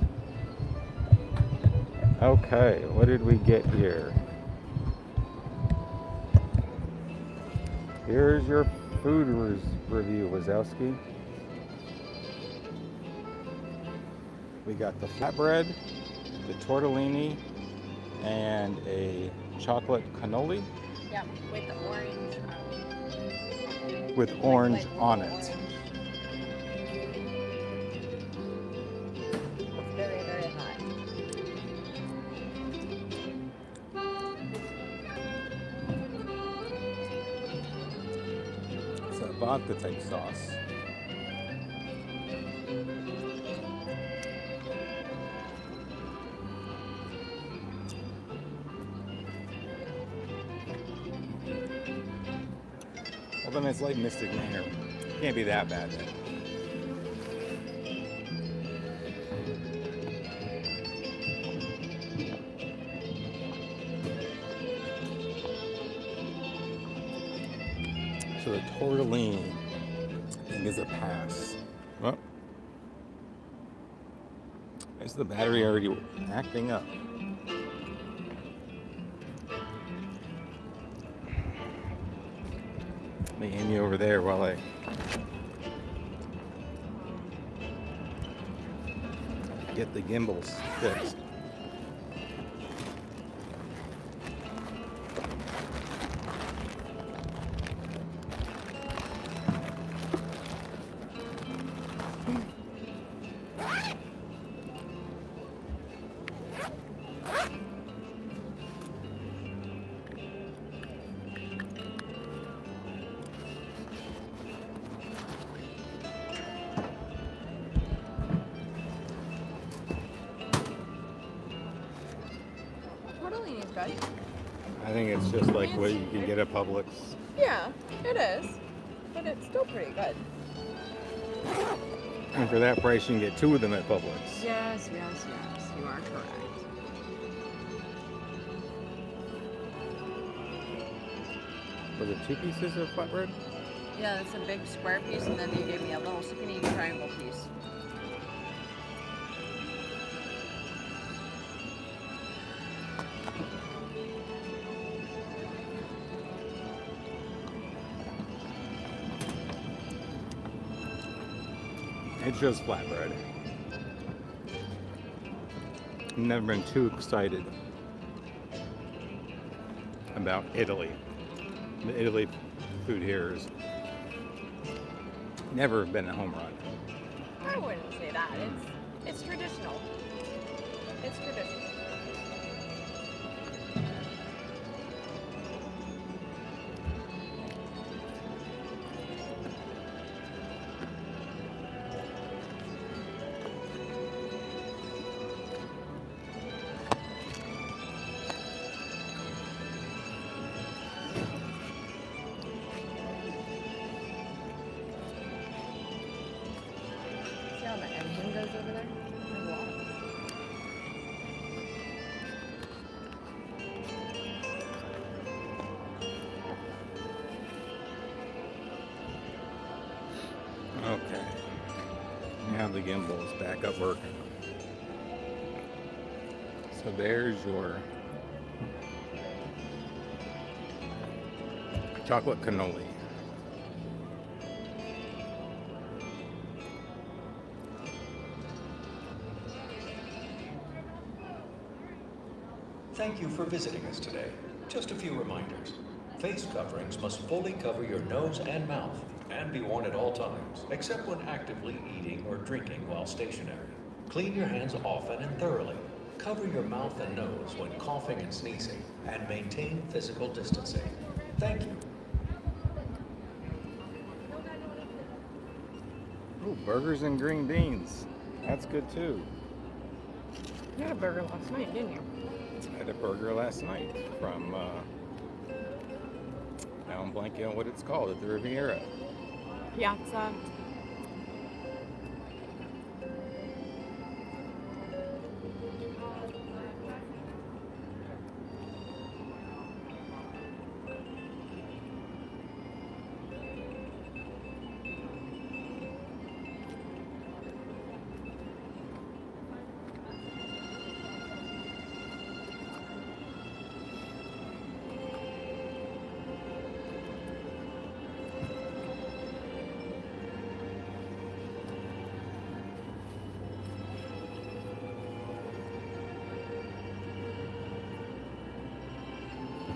Okay, what did we get here? Here's your food review, Wazowski. We got the flatbread, the tortellini, and a chocolate cannoli. Yeah, with the orange. With orange on it. It's very, very hot. It's a vodka type sauce. Well, then it's like Mystic Manor. Can't be that bad then. So the tortellini, I think, is a pass. Oh. Is the battery already acting up? Let me aim you over there while I get the gimbals fixed. Tortellini's good. I think it's just like what you can get at Publix. Yeah, it is. But it's still pretty good. And for that price, you can get 2 of them at Publix. Yes, yes, yes. You are correct. Was it 2 pieces of flatbread? Yeah, it's a big square piece, and then they gave me a little skinny triangle piece. It's just flatbread. I've never been too excited about Italy. The Italy food here has never been a home run. I wouldn't say that. It's traditional. It's traditional. See how the engine goes over there? There's a lot of them. Okay. Now the gimbal is back up working. So there's your chocolate cannoli. Thank you for visiting us today. Just a few reminders. Face coverings must fully cover your nose and mouth and be worn at all times, except when actively eating or drinking while stationary. Clean your hands often and thoroughly. Cover your mouth and nose when coughing and sneezing, and maintain physical distancing. Thank you. Ooh, burgers and green beans. That's good too. You had a burger last night, didn't you? I had a burger last night from, now I'm blanking on what it's called, at the Riviera. Piazza.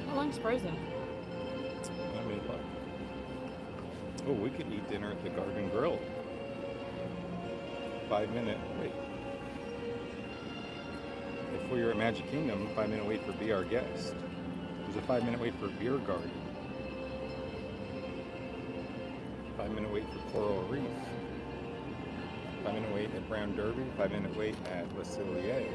How long's frozen? I mean, what? Oh, we could eat dinner at the Garden Grill. 5-minute wait. If we were at Magic Kingdom, 5-minute wait for Be Our Guest. There's a 5-minute wait for Beer Garden. 5-minute wait for Coral Reef. 5-minute wait at Brown Derby. 5-minute wait at Le Cellier.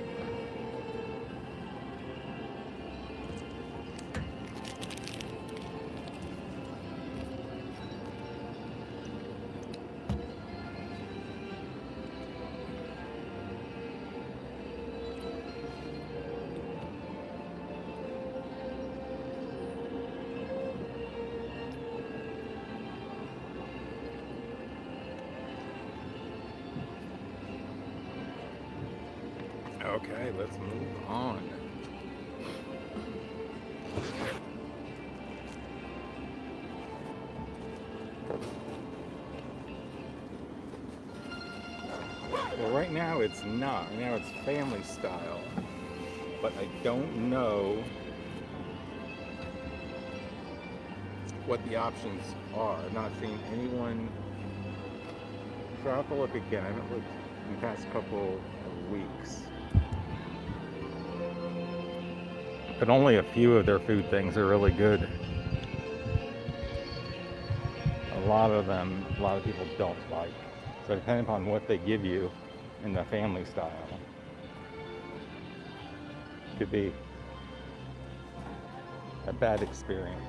Okay, let's move on. Well, right now it's not. Right now it's family style. But I don't know what the options are. I've not seen anyone try out the look again. I haven't looked in the past couple of weeks. But only a few of their food things are really good. A lot of them, a lot of people don't like. So depending upon what they give you in the family style, could be a bad experience.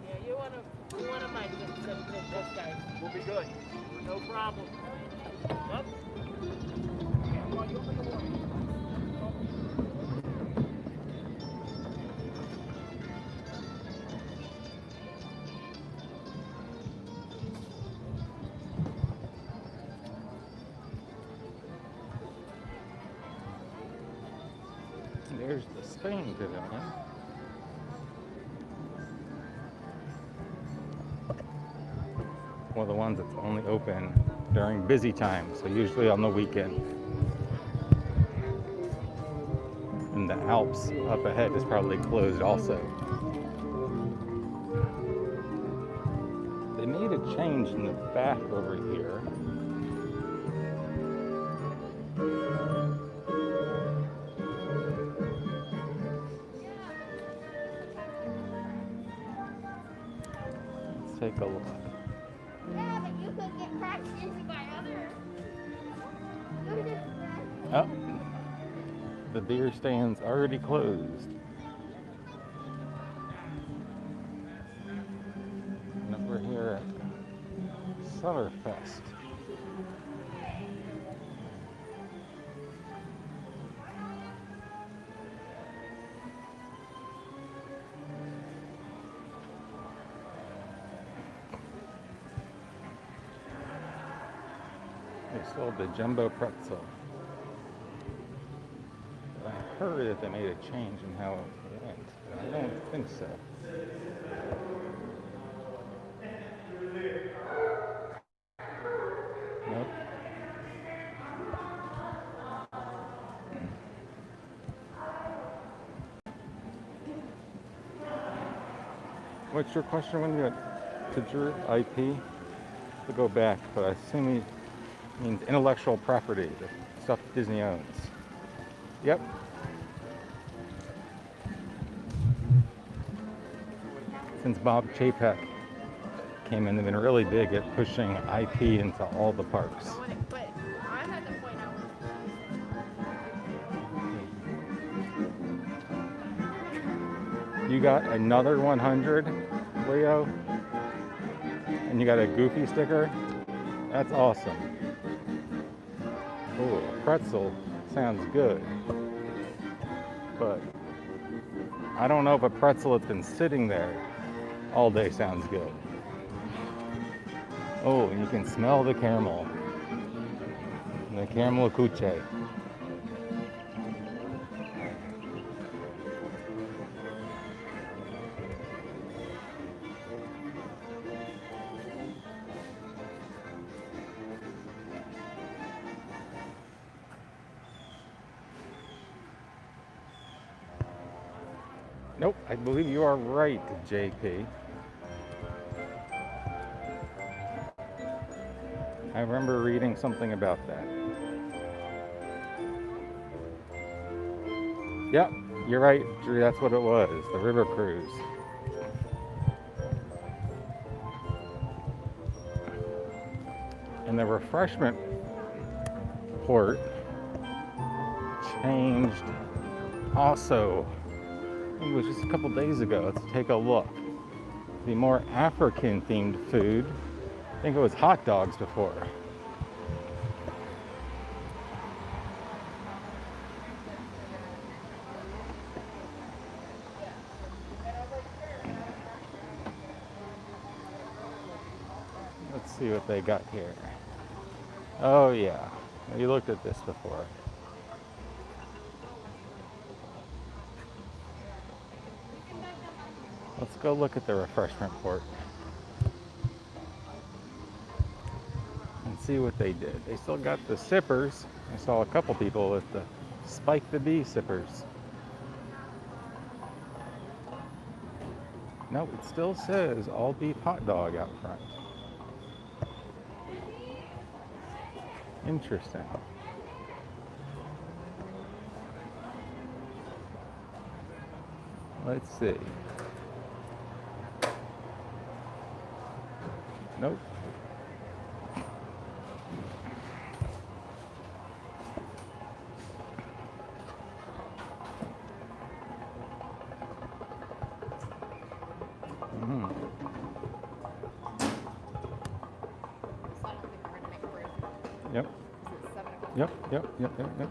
Yeah, you wanna mic this guy. We'll be good. No problem. Up. fame to them, yeah? One of the ones that's only open during busy times, so usually on the weekend. And the Alps up ahead is probably closed also. They made a change in the back over here. Let's take a look. Yeah, but you could get cracked into by others. Oh, the beer stand's already closed. And over here at Summerfest. They sold the jumbo pretzel. But I heard that they made a change in how it went, but I don't think so. Nope. What's your question when you got to Drew IP? To go back, but I assume he means intellectual property, the stuff Disney owns. Yep. Since Bob Chapek came in, they've been really big at pushing IP into all the parks. But I had to point out. You got another 100, Leo? And you got a Goofy sticker? That's awesome. Ooh, a pretzel sounds good. But I don't know if a pretzel that's been sitting there all day sounds good. Oh, and you can smell the caramel. The caramel cuche. Nope, I believe you are right, JP. I remember reading something about that. Yep, you're right, Drew, that's what it was, the river cruise. And the refreshment port changed also. It was just a couple days ago. Let's take a look. The more African themed food. I think it was hot dogs before. Let's see what they got here. Oh yeah, we looked at this before. Let's go look at the refreshment port and see what they did. They still got the sippers. I saw a couple people with the Spike the Bee sippers. No, it still says all beef hot dog out front. Interesting. Let's see. Nope. Mm-hmm. Yep. Yep, yep, yep, yep, yep.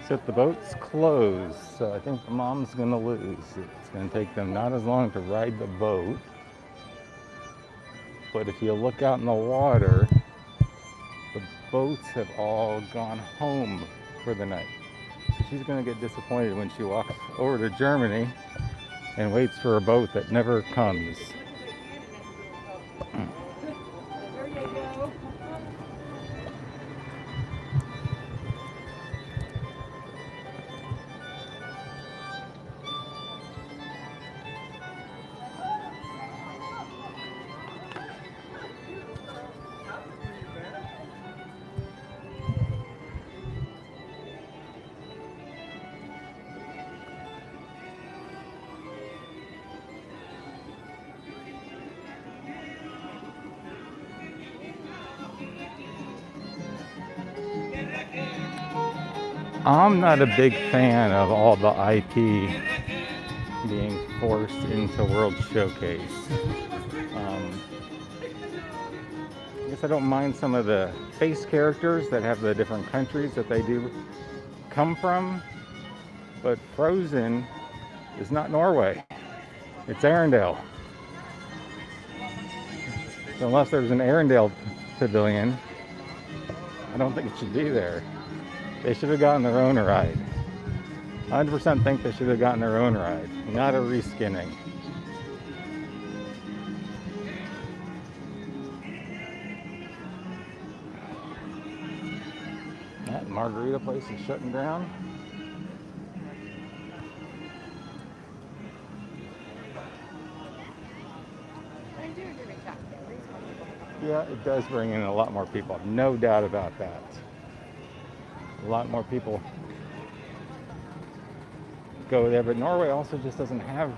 Except the boat's closed, so I think the mom's gonna lose. It's gonna take them not as long to ride the boat, but if you look out in the water, the boats have all gone home for the night. So she's gonna get disappointed when she walks over to Germany and waits for a boat that never comes. I'm not a big fan of all the IP being forced into World Showcase. I guess I don't mind some of the face characters that have the different countries that they do come from, but Frozen is not Norway. It's Arendelle. So unless there's an Arendelle pavilion, I don't think it should be there. They should have gotten their own ride. 100% think they should have gotten their own ride, not a reskinning. That margarita place is shutting down. Yeah, it does bring in a lot more people, no doubt about that. A lot more people go there, but Norway also just doesn't have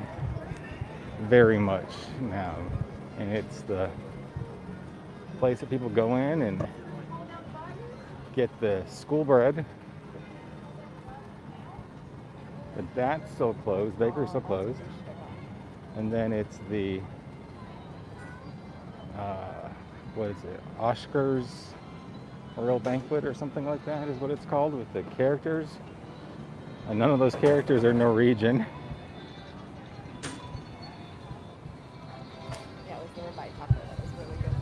very much now, and it's the place that people go in and get the school bread, but that's still closed, bakery's still closed, and then it's the what is it, Oscar's Royal Banquet or something like that is what it's called, with the characters. And none of those characters are Norwegian. Yeah, it was the ribeye taco. That was really good.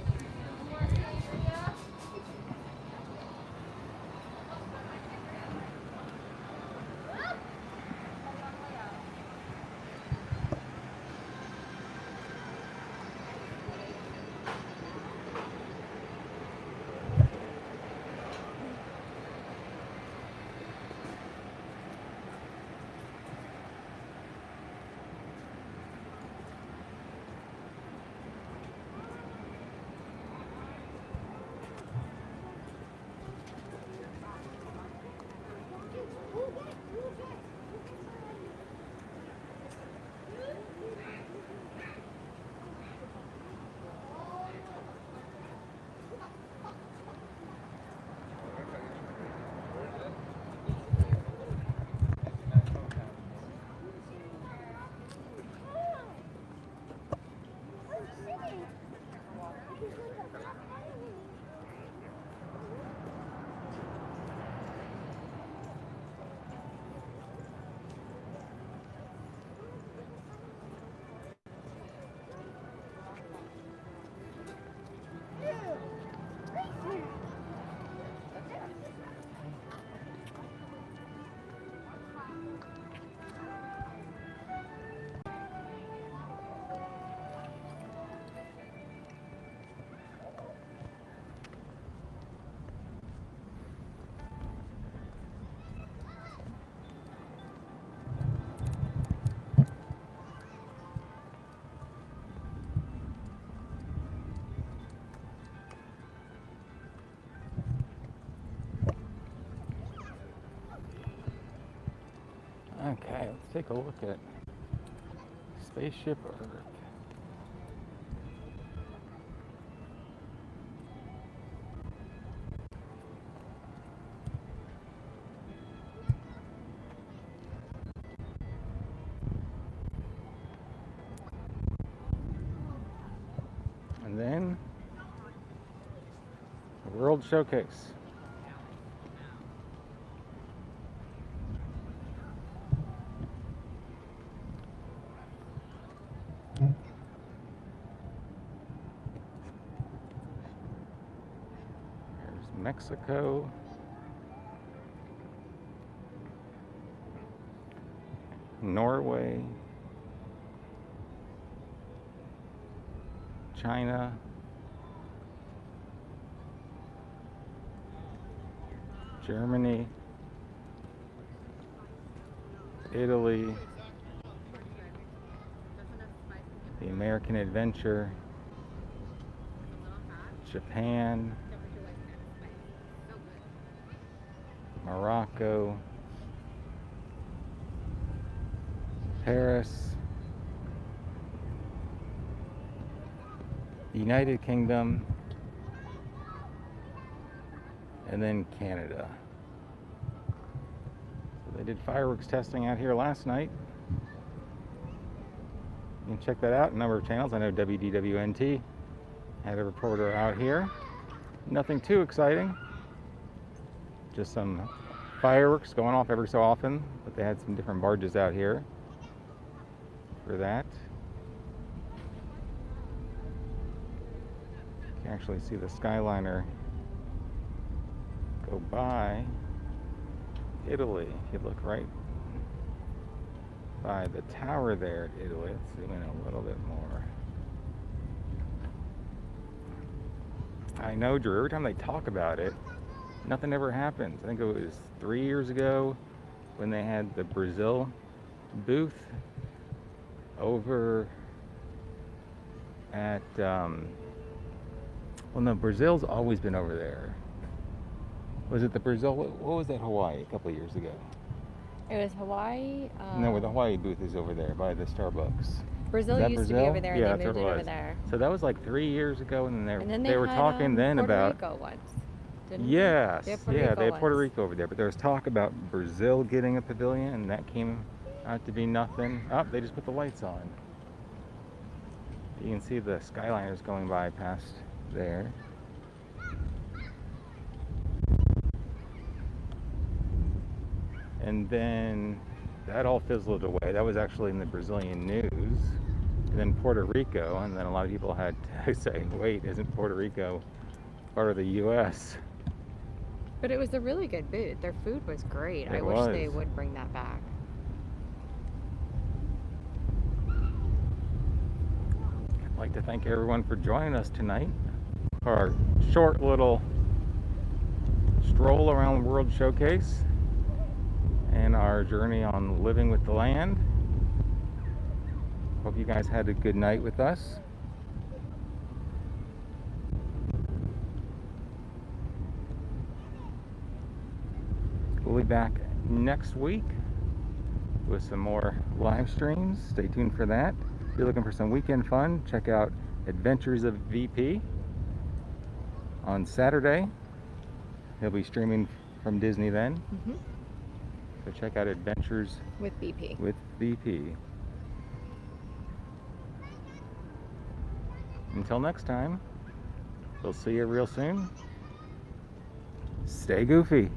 Okay, let's take a look at Spaceship Earth. And then the World Showcase. There's Mexico. Norway. China. Germany. Italy. The American Adventure. Japan. Morocco. Paris. The United Kingdom. And then Canada. So they did fireworks testing out here last night. You can check that out on a number of channels. I know WDWNT had a reporter out here. Nothing too exciting. Just some fireworks going off every so often, but they had some different barges out here for that. You can actually see the Skyliner go by Italy. If you look right by the tower there at Italy, let's zoom in a little bit more. I know, Drew, every time they talk about it, nothing ever happens. I think it was 3 years ago when they had the Brazil booth over at, well, no, Brazil's always been over there. Was it the Brazil? What was that, Hawaii, a couple of years ago? It was Hawaii. No, where the Hawaii booth is over there by the Starbucks. Brazil used Brazil? to be over there, Yeah, and they that's moved what it it over was. there. So that was like 3 years ago, and And then they were had, talking then Puerto about Rico once, didn't yes, they? They had Puerto yeah, Rico they had Puerto once. Rico over there, but there was talk about Brazil getting a pavilion, and that came out to be nothing. Oh, they just put the lights on. You can see the Skyliners going by past there. And then that all fizzled away. That was actually in the Brazilian news. And then Puerto Rico, and then a lot of people had to say, wait, isn't Puerto Rico part of the U.S.? But it was a really good booth. Their food was great. I wish they would bring that back. I'd like to thank everyone for joining us tonight for our short little stroll around the World Showcase and our journey on living with the land. Hope you guys had a good night with us. We'll be back next week with some more live streams. Stay tuned for that. If you're looking for some weekend fun, check out Adventures of VP on Saturday. He'll be streaming from Disney then. So check out Adventures With BP. with VP. Until next time, we'll see you real soon. Stay goofy.